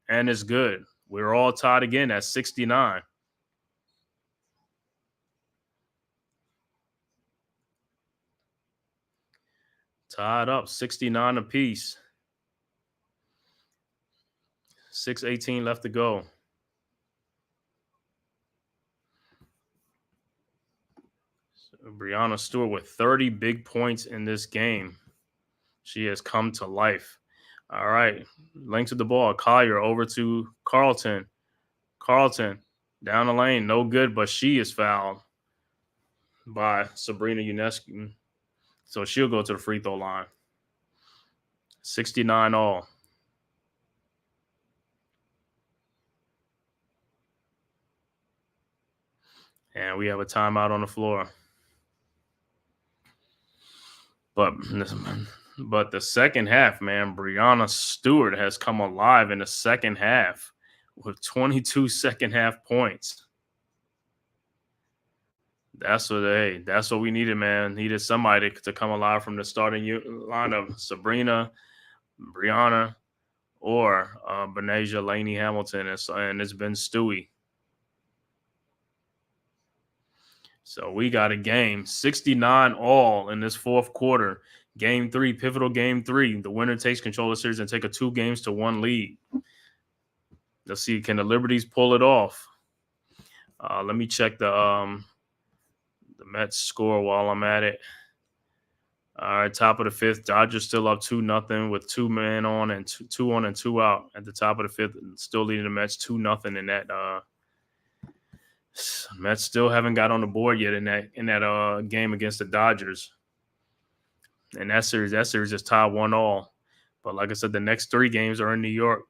[SPEAKER 5] and it's good. We're all tied again at 69. Tied up, 69 apiece. 6:18 left to go. So Brianna Stewart with 30 big points in this game. She has come to life. All right. Lynx with the ball. Collier over to Carlton. Carlton down the lane. No good, but she is fouled by Sabrina Ionescu. So she'll go to the free throw line. 69 all. And we have a timeout on the floor. But the second half, man, Brianna Stewart has come alive in the second half with 22 second half points. That's what we needed, man. Needed somebody to come alive from the starting lineup. Sabrina, Brianna, or Benasia Laney Hamilton, and it's been Stewie. So we got a game, 69 all in this fourth quarter. Game 3, pivotal game 3. The winner takes control of the series and take a 2-1 lead. Let's see, can the Liberties pull it off? Let me check the Mets score while I'm at it. All right, top of the fifth. Dodgers still up 2-0 with 2 men on and 2 on and 2 out at the top of the fifth. Still leading the Mets 2-0 in that. Mets still haven't got on the board yet in that game against the Dodgers. And that series is tied 1-1. But like I said, the next 3 games are in New York.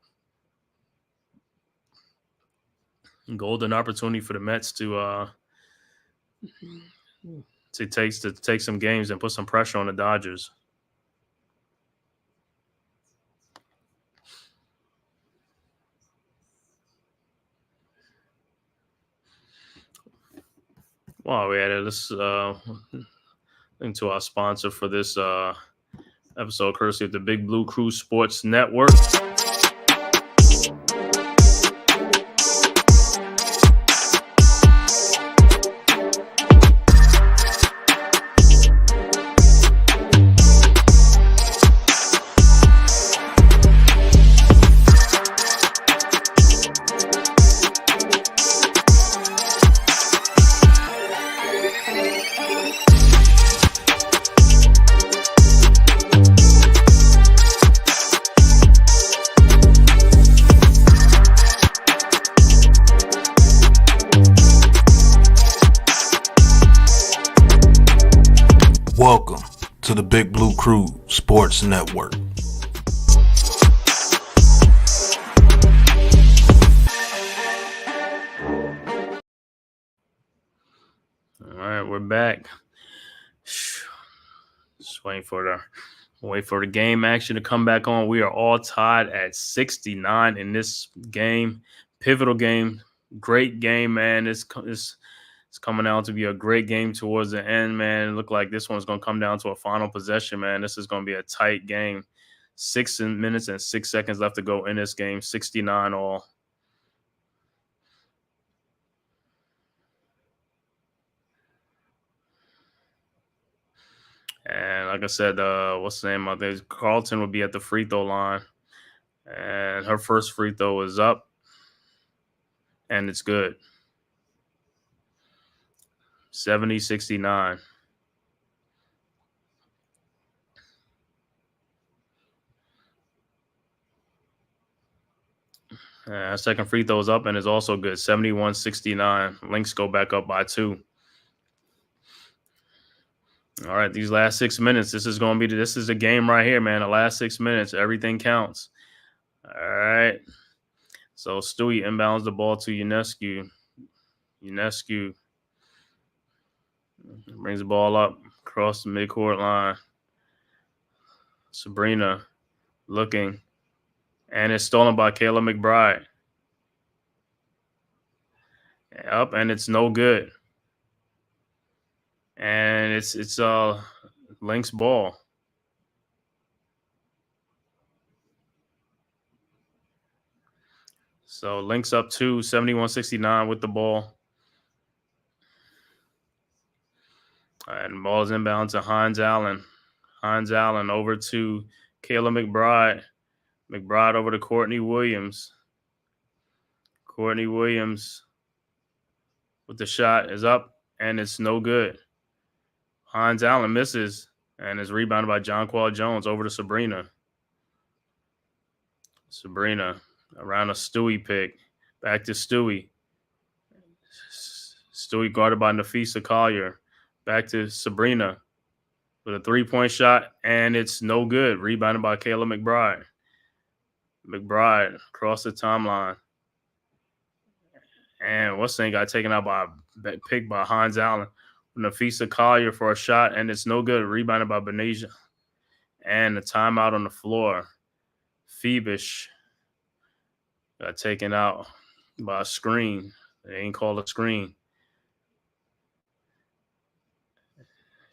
[SPEAKER 5] Golden opportunity for the Mets to take some games and put some pressure on the Dodgers. While we at it, let's link to our sponsor for this episode, courtesy of the Big Blue Crew Sports Network.
[SPEAKER 1] Welcome to the Big Blue Crew Sports Network.
[SPEAKER 5] All right, we're back. Just waiting for the game action to come back on. We are all tied at 69 in this game. Pivotal game. Great game, man. It's coming out to be a great game towards the end, man. It looked like this one's going to come down to a final possession, man. This is going to be a tight game. 6 minutes and 6 seconds left to go in this game. 69 all. And like I said, what's the name of this? Carlton will be at the free throw line. And her first free throw is up. And it's good. 70-69. Second free throw is up and is also good. 71-69. Lynx go back up by 2. All right, these last 6 minutes, this is the game right here, man. The last 6 minutes, everything counts. All right. So Stewie inbounds the ball to Ionescu. Ionescu brings the ball up across the midcourt line. Sabrina looking. And it's stolen by Kayla McBride. Up, and it's no good. And it's Lynx ball. So Lynx up 2, 71-69 with the ball. And the ball is inbound to Hines Allen. Hines Allen over to Kayla McBride. McBride over to Courtney Williams. Courtney Williams with the shot is up, and it's no good. Hines Allen misses, and is rebounded by Jonquel Jones over to Sabrina. Sabrina around a Stewie pick. Back to Stewie. Stewie guarded by Nafisa Collier. Back to Sabrina with a three-point shot, and it's no good. Rebounded by Kayla McBride. McBride across the timeline. And what's the thing got taken out by a pick by Hines Allen. Nafisa Collier for a shot, and it's no good. Rebounded by Benasia. And the timeout on the floor. Phoebish got taken out by a screen. They ain't called a screen.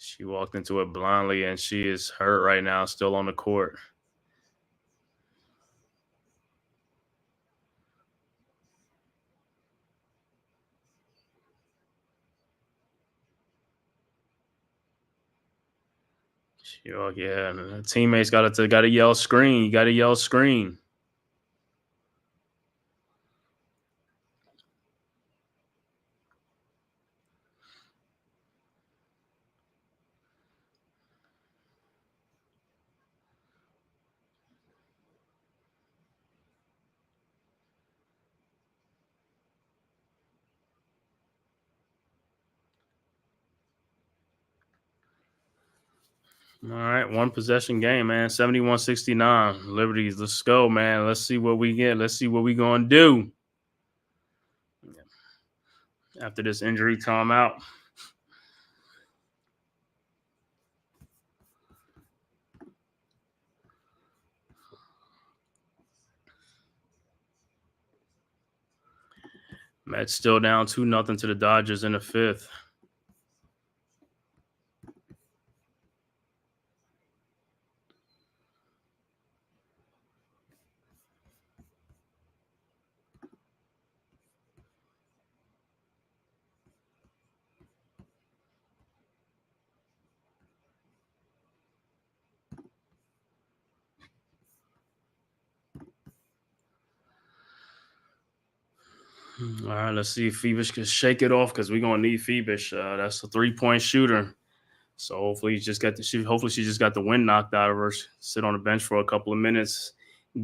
[SPEAKER 5] She walked into it blindly, and she is hurt right now, still on the court. Yeah, teammates got to yell screen. You got to yell screen. All right, one possession game, man. 71-69. Liberties, let's go, man. Let's see what we get. Let's see what we going to do after this injury timeout. Mets still down 2-0 to the Dodgers in the fifth. All right, let's see if Phoebus can shake it off because we're gonna need Phoebus. That's a 3-point shooter. So hopefully hopefully she just got the wind knocked out of her. Sit on the bench for a couple of minutes,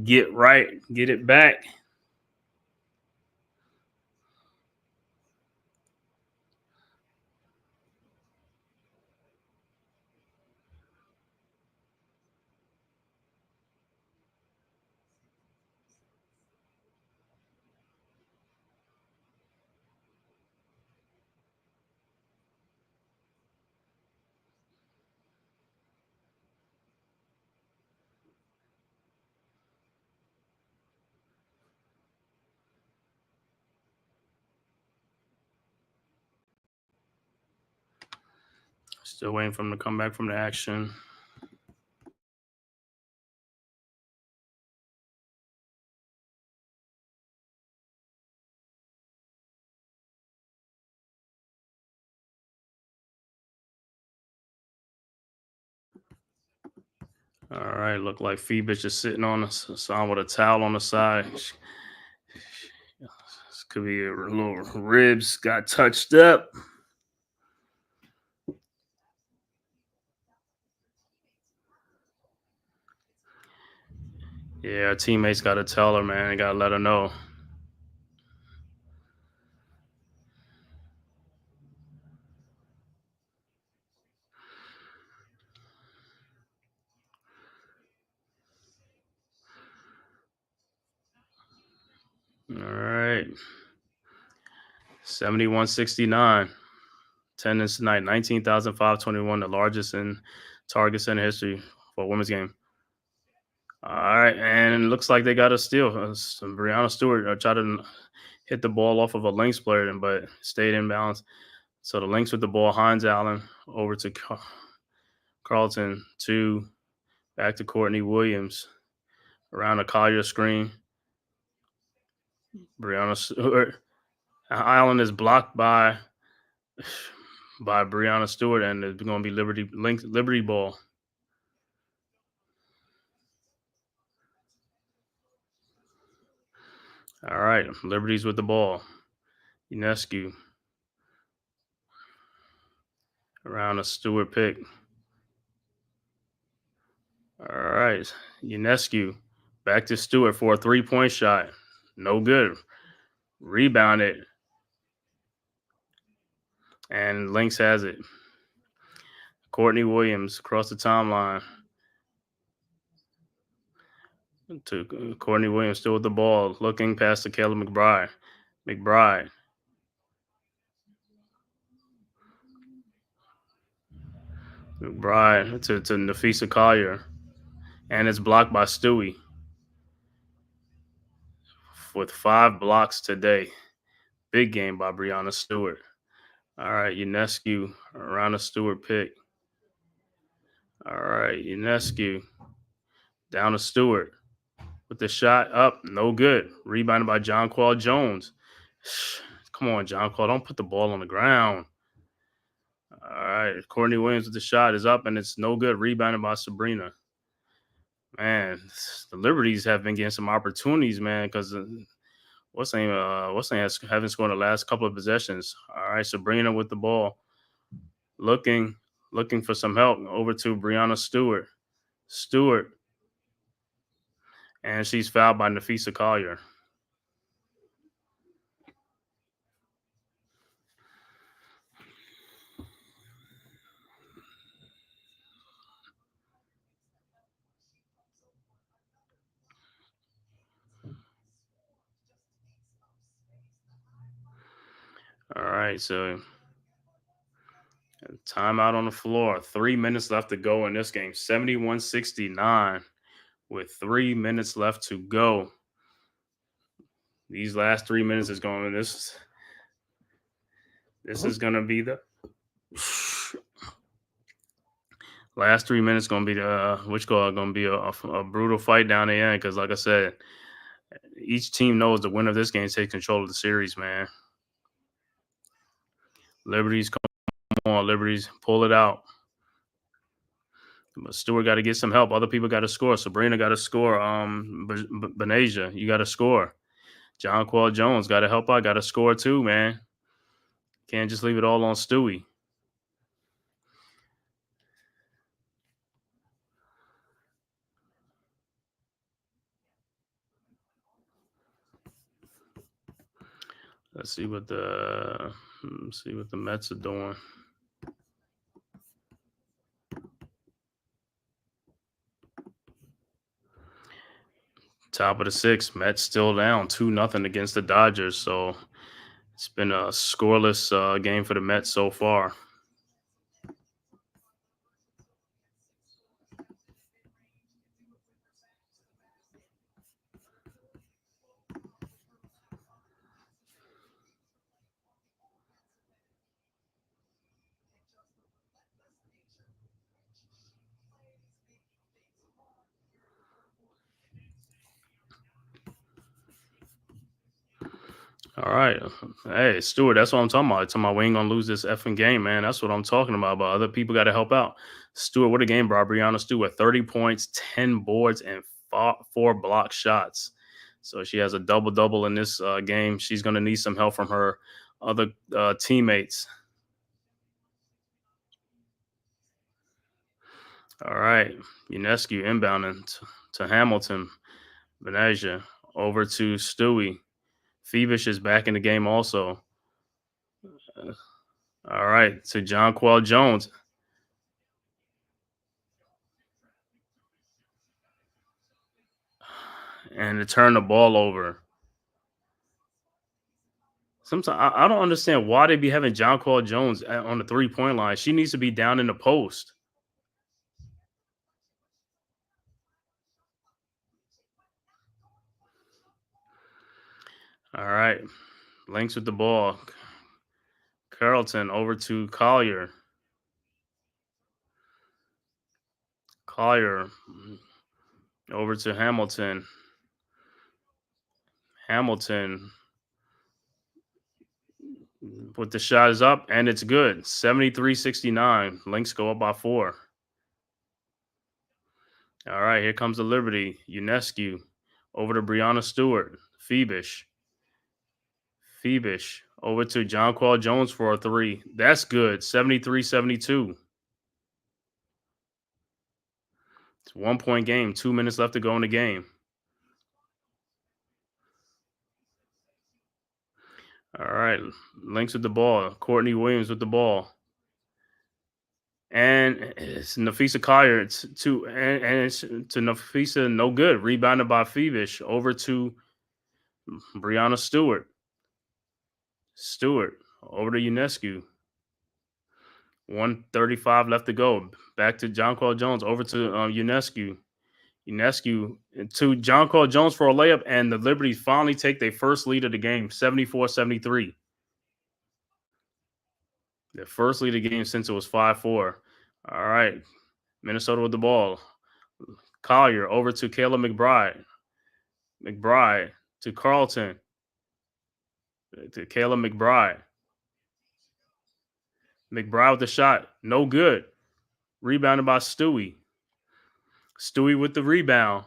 [SPEAKER 5] get right, get it back. Still waiting for him to come back from the action. All right, look like Phoebus just sitting on the side with a towel on the side. This could be a little ribs got touched up. Yeah, our teammates got to tell her, man. They got to let her know. All right. 71-69. Attendance tonight, 19,521, the largest in targets in history for a women's game. All right, and it looks like they got a steal. Brianna Stewart tried to hit the ball off of a Lynx player, but stayed in balance. So the Lynx with the ball, Hines Allen over to Carlton, back to Courtney Williams, around a Collier screen. Brianna Stewart. Allen is blocked by Brianna Stewart, and it's going to be Liberty ball. All right, Liberty's with the ball. Unescu around a Stewart pick. All right, Unescu back to Stewart for a 3-point shot. No good. Rebounded. And Lynx has it. Courtney Williams across the timeline. To Courtney Williams still with the ball, looking past to Caleb McBride. McBride to Nafisa Collier. And it's blocked by Stewie. With 5 blocks today. Big game by Brianna Stewart. All right, Unescu around a Stewart pick. All right, Unescu down to Stewart with the shot up. No good. Rebounded by John Qual Jones. Come on, John Qual. Don't put the ball on the ground. All right, Courtney Williams with the shot is up, and it's no good. Rebounded by Sabrina. Man, the Liberties have been getting some opportunities, man, because what's name haven't scored the last couple of possessions. All right, Sabrina with the ball, looking for some help over to Brianna Stewart, and she's fouled by Nafisa Collier. All right, so timeout on the floor. 3 minutes left to go in this game. 71-69 with 3 minutes left to go. These last 3 minutes is going. This is going to be the last 3 minutes. Going to be going to be a brutal fight down the end. Because, like I said, each team knows the winner of this game takes control of the series, man. Liberties, come on, Liberties, pull it out. But Stewart got to get some help. Other people got to score. Sabrina got to score. Benasia, you got to score. Jonquel Jones got to help out, got to score too, man. Can't just leave it all on Stewie. Let's see what the Mets are doing. Top of the sixth, Mets still down 2-0 against the Dodgers. So it's been a scoreless game for the Mets so far. All right. Hey, Stuart, that's what I'm talking about. I'm talking about we ain't going to lose this effing game, man. That's what I'm talking about. But other people got to help out. Stuart, what a game, bro. Brianna Stewart, 30 points, 10 boards, and 4 block shots. So she has a double-double in this game. She's going to need some help from her other teammates. All right. Unescu inbounding to Hamilton. Benasia over to Stewie. Phoebish is back in the game also. All right, to Jonquel Jones. And to turn the ball over. Sometimes I don't understand why they be having Jonquel Jones on the 3-point line. She needs to be down in the post. All right, Lynx with the ball. Carlton over to Collier. Collier over to Hamilton. Hamilton with the shot is up, and it's good. 73-69. Lynx go up by 4. All right, here comes the Liberty. Unescu over to Brianna Stewart. Phoebish over to Jonquel Jones for a 3. That's good. 73-72. It's a 1-point game. 2 minutes left to go in the game. All right. Lynx with the ball. Courtney Williams with the ball. And it's Nafisa Collier. It's to Nafisa, no good. Rebounded by Phoebish over to Brianna Stewart. Stewart over to Unescu. 1:35 left to go. Back to Jonquel Jones over to Unescu. Unescu to Jonquel Jones for a layup, and the Liberty finally take their first lead of the game, 74-73. Their first lead of the game since it was 5-4. All right. Minnesota with the ball. Collier over to Kayla McBride. McBride to Carlton. To Kayla McBride. McBride with the shot. No good. Rebounded by Stewie. Stewie with the rebound.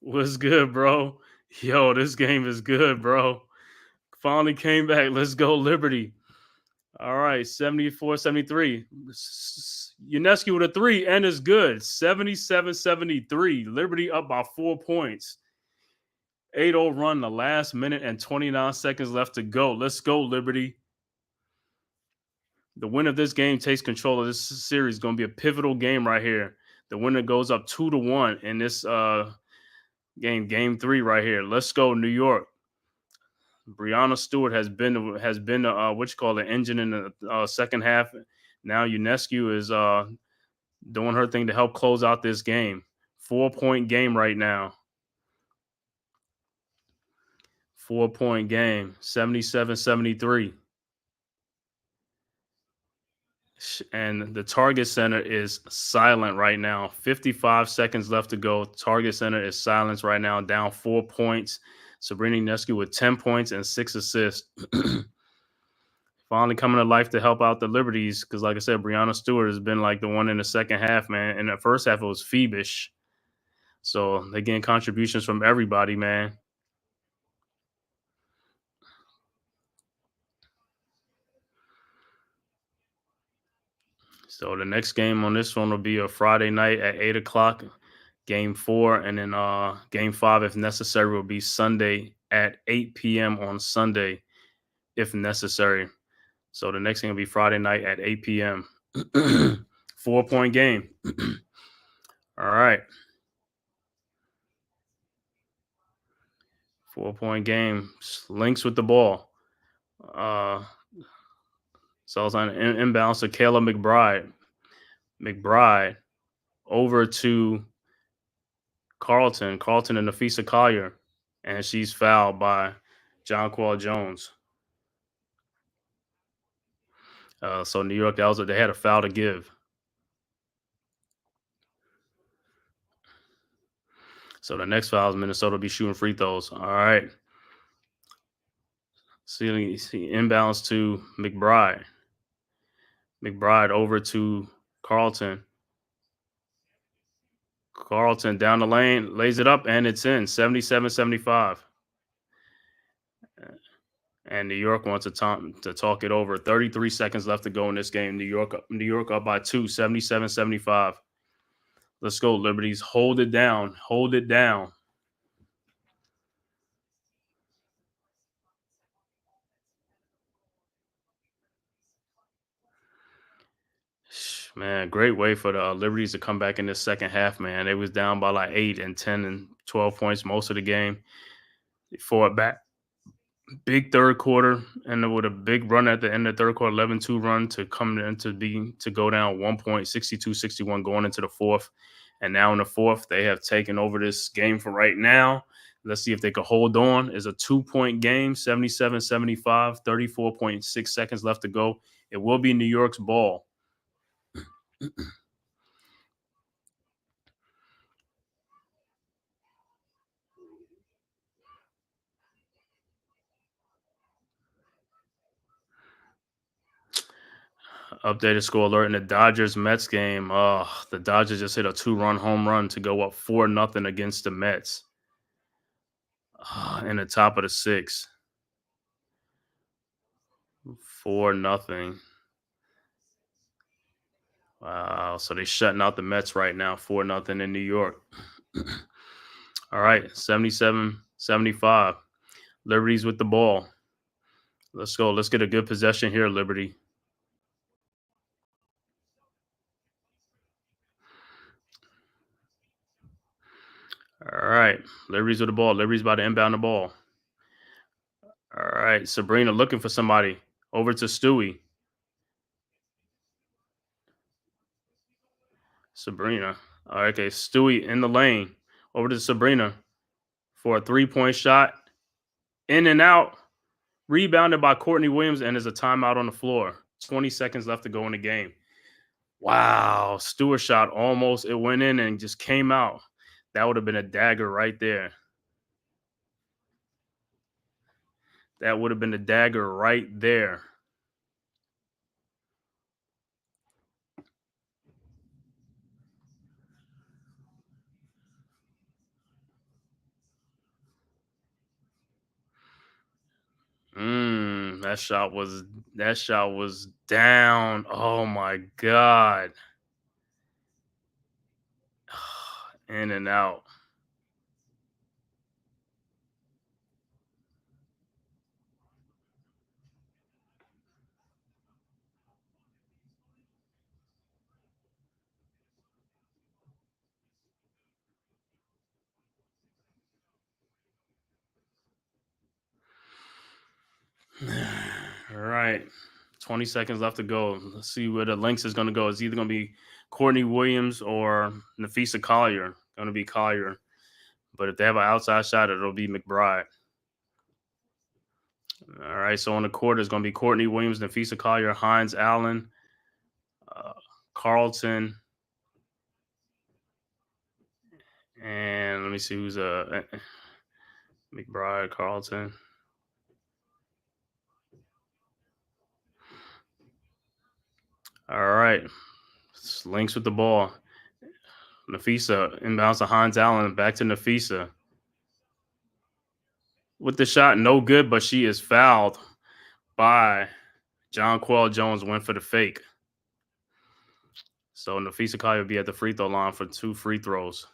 [SPEAKER 5] What's good, bro? Yo, this game is good, bro. Finally came back. Let's go, Liberty. All right, 74-73. Unescu with a 3, and it's good. 77-73. Liberty up by 4 points. 8-0 run, the last minute and 29 seconds left to go. Let's go, Liberty. The winner of this game takes control of this series. It's going to be a pivotal game right here. The winner goes up 2-1 in this game 3 right here. Let's go, New York. Brianna Stewart has been the engine in the second half. Now Unescu is doing her thing to help close out this game. 4-point game right now. 4-point game. 77-73. And the Target Center is silent right now. 55 seconds left to go. Target Center is silent right now, down 4 points. Sabrina Unescu with 10 points and 6 assists. Finally coming to life to help out the Liberties because, like I said, Brianna Stewart has been like the one in the second half, man. In the first half, it was Phoebish. So they're getting contributions from everybody, man. So the next game on this one will be a Friday night at 8 o'clock, game 4, and then game 5, if necessary, will be Sunday at 8 p.m. on Sunday, if necessary. So the next game will be Friday night at 8 p.m. 4-point game. All right. 4-point game. Lynx with the ball. So it's on an inbounds to Kayla McBride. McBride over to Carlton. Carlton and Nafisa Collier. And she's fouled by Jonquel Jones. So New York, they had a foul to give. So the next foul is Minnesota will be shooting free throws. All right. See inbounds to McBride. McBride over to Carlton. Carlton down the lane, lays it up, and it's in, 77-75. And New York wants to talk it over. 33 seconds left to go in this game. New York up by 2, 77-75. Let's go, Liberties. Hold it down. Hold it down. Man, great way for the Liberties to come back in this second half, man. They was down by like 8 and 10 and 12 points most of the game. They fought back. Big third quarter, and with a big run at the end of the third quarter, 11-2 run to come in to go down 1 point, 62-61 going into the fourth. And now in the fourth, they have taken over this game for right now. Let's see if they can hold on. It's a 2-point game, 77-75, 34.6 seconds left to go. It will be New York's ball. Updated score alert in the Dodgers-Mets game. The Dodgers just hit a 2-run home run to go up 4-0 against the Mets. In the top of the 6th. 4-0. Wow. So they're shutting out the Mets right now, 4-0 in New York. All right, 77-75. Liberty's with the ball. Let's go. Let's get a good possession here, Liberty. All right, Liberty's with the ball. Liberty's about to inbound the ball. All right, Sabrina looking for somebody. Over to Stewie. Sabrina. All right, okay, Stewie in the lane. Over to Sabrina for a 3-point shot. In and out. Rebounded by Courtney Williams, and there's a timeout on the floor. 20 seconds left to go in the game. Wow, Stewart shot almost. It went in and just came out. That would have been a dagger right there. That would have been a dagger right there. That shot was down. Oh my God. In and out. All right. 20 seconds left to go. Let's see where the Lynx is going to go. It's either going to be Courtney Williams or Nafisa Collier. Going to be Collier. But if they have an outside shot, it'll be McBride. All right. So on the court, it's going to be Courtney Williams, Nafisa Collier, Hines Allen, Carlton. And let me see who's McBride, Carlton. All right. Lynx with the ball. Nafisa inbounds to Hines Allen. Back to Nafisa. With the shot, no good, but she is fouled by Jonquel Jones. Went for the fake. So Nafisa Kai will be at the free throw line for 2 free throws.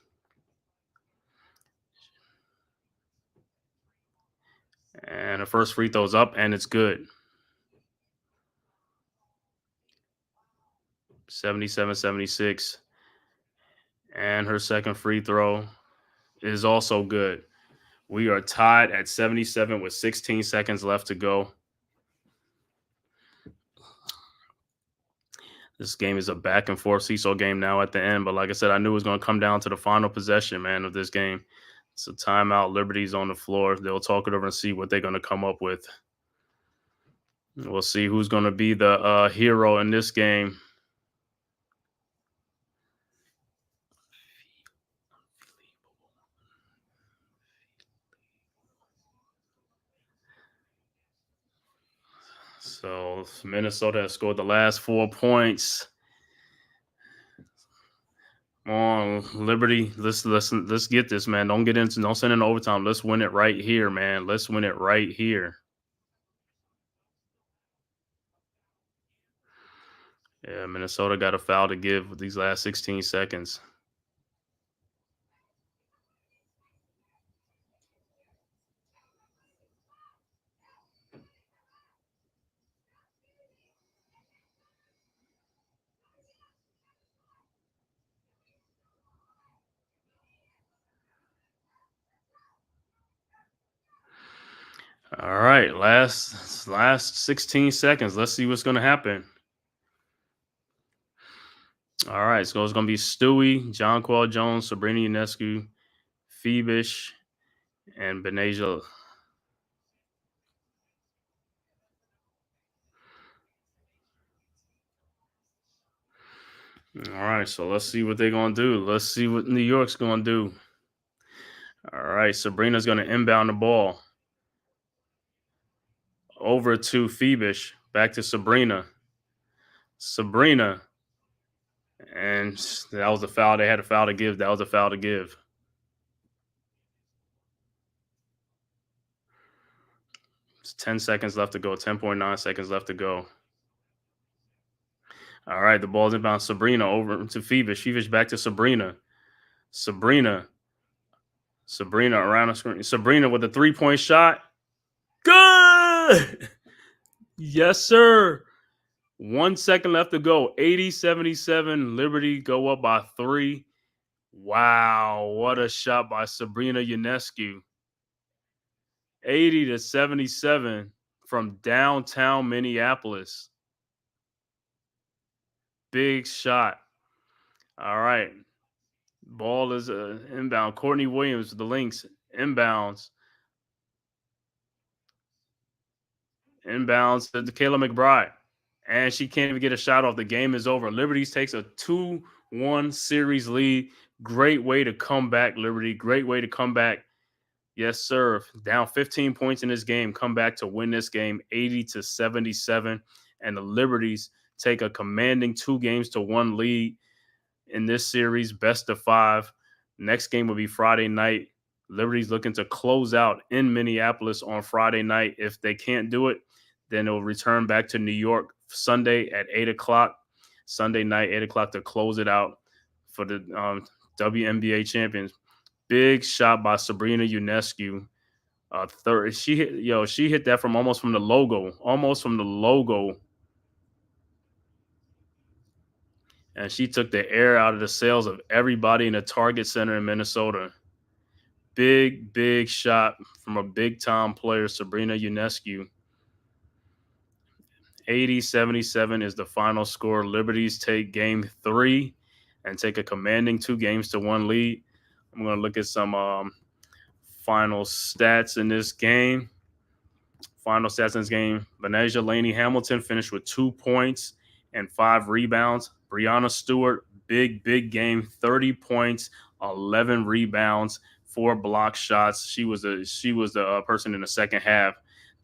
[SPEAKER 5] And the first free throw's up, and it's good. 77-76. And her second free throw is also good. We are tied at 77 with 16 seconds left to go. This game is a back and forth seesaw game now at the end. But like I said, I knew it was going to come down to the final possession, man, of this game. It's a timeout. Liberty's on the floor. They'll talk it over and see what they're going to come up with. We'll see who's going to be the hero in this game. So Minnesota has scored the last 4 points. Come on, Liberty. Let's get this, man. Don't send in overtime. Let's win it right here, man. Let's win it right here. Yeah, Minnesota got a foul to give with these last 16 seconds. All right, last 16 seconds. Let's see what's going to happen. All right, so it's going to be Stewie, John Quell Jones, Sabrina Ionescu, Phoebish, and Benasia. All right, so let's see what they're going to do. Let's see what New York's going to do. All right, Sabrina's going to inbound the ball. Over to Phoebish, back to Sabrina. And that was a foul. They had a foul to give. That was a foul to give. It's 10 seconds left to go. 10.9 seconds left to go. All right, the ball's inbound. Sabrina over to Phoebish. Phoebish back to Sabrina. Sabrina around the screen. Sabrina with a 3-point shot. Good. Yes, sir. 1 second left to go. 80-77. Liberty go up by 3. Wow, what a shot by Sabrina Ionescu. 80-77 from downtown Minneapolis. Big shot. All right. Ball is inbound. Courtney Williams, the Lynx, inbounds. Inbounds to Kayla McBride. And she can't even get a shot off. The game is over. Liberty takes a 2-1 series lead. Great way to come back, Liberty. Great way to come back. Yes, sir. Down 15 points in this game. Come back to win this game 80-77. And the Liberties take a commanding 2-1 lead in this series, best of 5. Next game will be Friday night. Liberty's looking to close out in Minneapolis on Friday night. If they can't do it, then it'll return back to New York Sunday at 8 o'clock. Sunday night, 8 o'clock to close it out for the WNBA champions. Big shot by Sabrina Ionescu. Third, she hit that from almost from the logo. And she took the air out of the sails of everybody in the Target Center in Minnesota. Big shot from a big-time player, Sabrina Ionescu. 80-77 is the final score. Liberties take game 3 and take a commanding 2-1 lead. I'm going to look at some final stats in this game. Benasia Laney Hamilton finished with 2 points and 5 rebounds. Brianna Stewart, big game, 30 points, 11 rebounds, 4 block shots. She was the person in the second half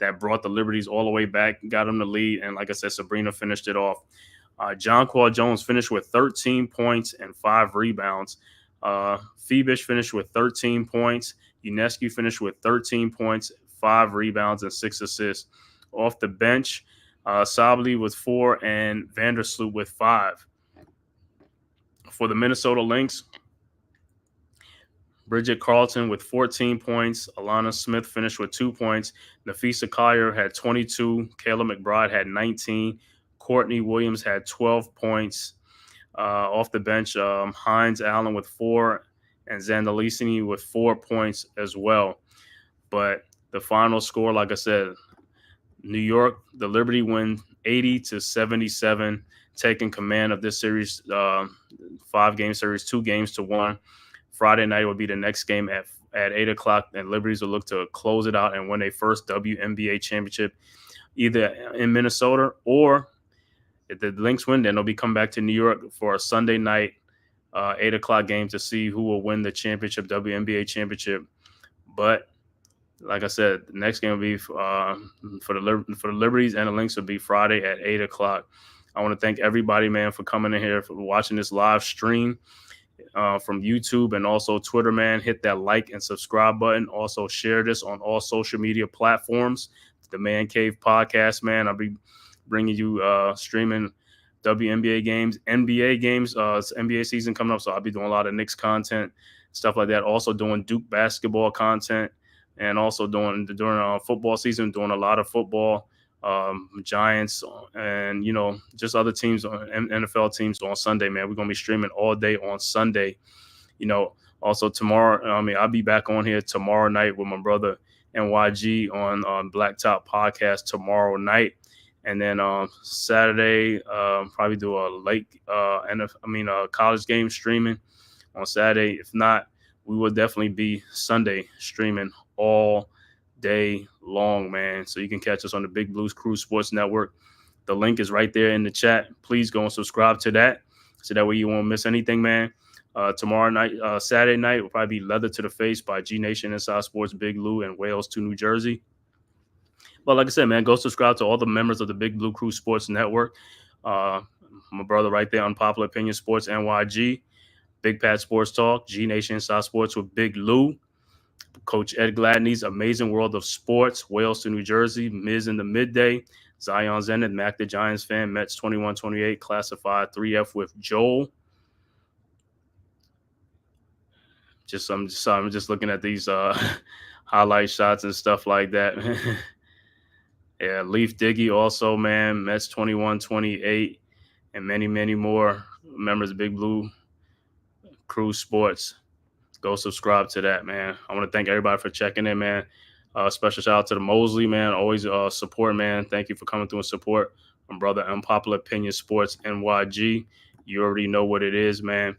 [SPEAKER 5] that brought the Liberties all the way back, got them the lead, and like I said, Sabrina finished it off. John Quell Jones finished with 13 points and 5 rebounds. Phoebish finished with 13 points. Ionescu finished with 13 points, 5 rebounds, and 6 assists. Off the bench, Sabli with 4 and Vandersloot with 5. for the Minnesota Lynx, Bridget Carlton with 14 points. Alana Smith finished with 2 points. Nafisa Collier had 22. Kayla McBride had 19. Courtney Williams had 12 points. Off the bench, Hines Allen with 4 and Zandalicini with 4 points as well. But the final score, like I said, New York, the Liberty win 80-77, taking command of this series, 5-game series, 2 games to 1. Friday night will be the next game at 8 o'clock, and Liberties will look to close it out and win their first WNBA championship either in Minnesota, or if the Lynx win, then they'll be coming back to New York for a Sunday night 8 o'clock game to see who will win the championship, WNBA championship. But like I said, the next game will be for the Liberties, and the Lynx will be Friday at 8 o'clock. I want to thank everybody, man, for coming in here, for watching this live stream from YouTube and also Twitter, man. Hit that like and subscribe button. Also share this on all social media platforms. The Man Cave Podcast, man. I'll be bringing you streaming WNBA games, NBA games. It's NBA season coming up, so I'll be doing a lot of Knicks content, stuff like that. Also doing Duke basketball content, and also during football season, doing a lot of football, Giants, and just other teams, NFL teams on Sunday, man. We're gonna be streaming all day on Sunday. Also tomorrow, I'll be back on here tomorrow night with my brother NYG on Blacktop Podcast tomorrow night. And then Saturday, probably do a late college game streaming on Saturday. If not, we will definitely be Sunday streaming all day long, man. So you can catch us on the Big Blues Crew Sports Network. The link is right there in the chat. Please go and subscribe to that, so that way you won't miss anything, man. Tomorrow night, Saturday night, will probably be Leather to the Face by G Nation Inside Sports, Big Lou, and Wales to New Jersey. But like I said, man, go subscribe to all the members of the Big Blue Crew Sports Network. My brother right there, Unpopular Opinion Sports, NYG, Big Pat Sports Talk, G Nation Inside Sports with Big Lou, Coach Ed Gladney's Amazing World of Sports, Wales to New Jersey, Miz in the Midday, Zion Zenith, Mac the Giants fan, Mets 21-28, Classified 3F with Joel. I'm just looking at these highlight shots and stuff like that. Yeah, Leaf Diggy also, man, Mets 21-28, and many, many more members of Big Blue Crew Sports. Go subscribe to that, man. I want to thank everybody for checking in, man. Special shout out to the Mosley, man. Always support, man. Thank you for coming through and support my brother Unpopular Opinion Sports NYG. You already know what it is, man.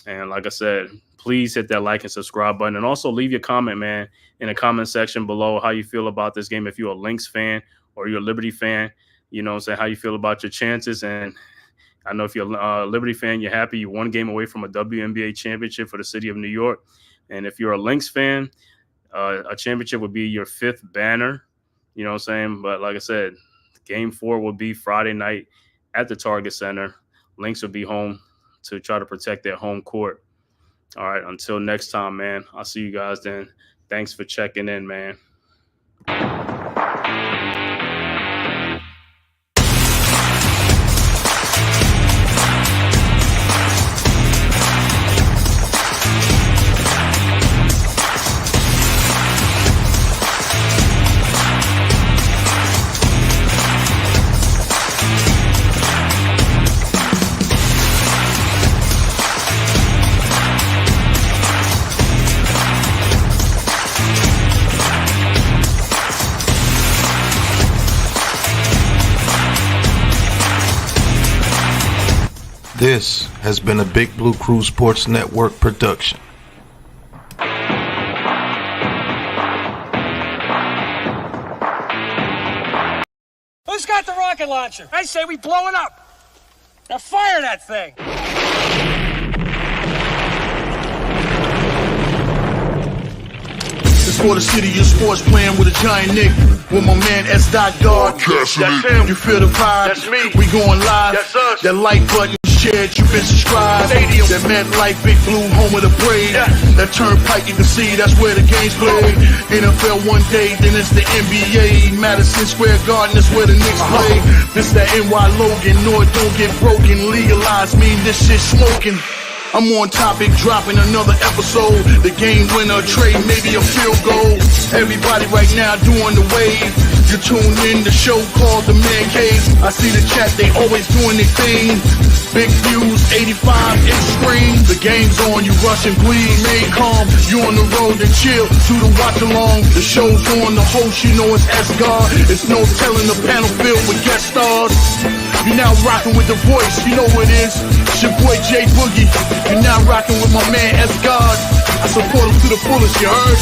[SPEAKER 5] And like I said, please hit that like and subscribe button. And also leave your comment, man, in the comment section below how you feel about this game. If you're a Lynx fan or you're a Liberty fan, you know what I'm saying, how you feel about your chances. And I know if you're a Liberty fan, you're happy. You're one game away from a WNBA championship for the city of New York. And if you're a Lynx fan, a championship would be your 5th banner. You know what I'm saying? But like I said, game 4 will be Friday night at the Target Center. Lynx will be home to try to protect their home court. All right, until next time, man. I'll see you guys then. Thanks for checking in, man.
[SPEAKER 1] This has been a Big Blue Crew Sports Network production.
[SPEAKER 2] Who's got the rocket launcher? I say we blow it up. Now fire that thing.
[SPEAKER 3] It's for the city of sports, playing with a giant Nick. With my man S. God.
[SPEAKER 4] That's him.
[SPEAKER 3] You feel the vibe?
[SPEAKER 4] That's me.
[SPEAKER 3] We going live.
[SPEAKER 4] That's us.
[SPEAKER 3] That like button shared, you been subscribed.
[SPEAKER 4] Stadium.
[SPEAKER 3] That MetLife, Big Blue, home of the parade.
[SPEAKER 4] Yeah.
[SPEAKER 3] That turnpike, you can see that's where the games play. NFL one day, then it's the NBA. Madison Square Garden, that's where the Knicks play. This that NY Logan, no it don't get broken. Legalized, mean this shit smoking. I'm on topic, dropping another episode. The game winner, trade, maybe a field goal. Everybody right now doing the wave. You tune in, the show called The Man Cave. I see the chat, they always doing their thing. Big views, 85 inch screen. The game's on, you rush and bleed. Stay calm, you on the road and chill. Do the watch along. The show's on, the host, you know it's S-God. It's no telling the panel filled with guest stars. You're now rocking with The Voice, you know who it is. It's your boy J Boogie. You're now rocking with my man S-God. I support him to the fullest, you heard?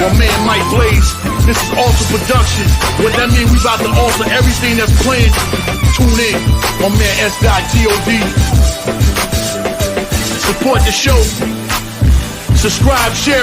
[SPEAKER 3] My man Mike Blaze. This is Alter Production. What that mean? We about to alter everything that's playing. Tune in. My man S.God. Support the show. Subscribe, share it.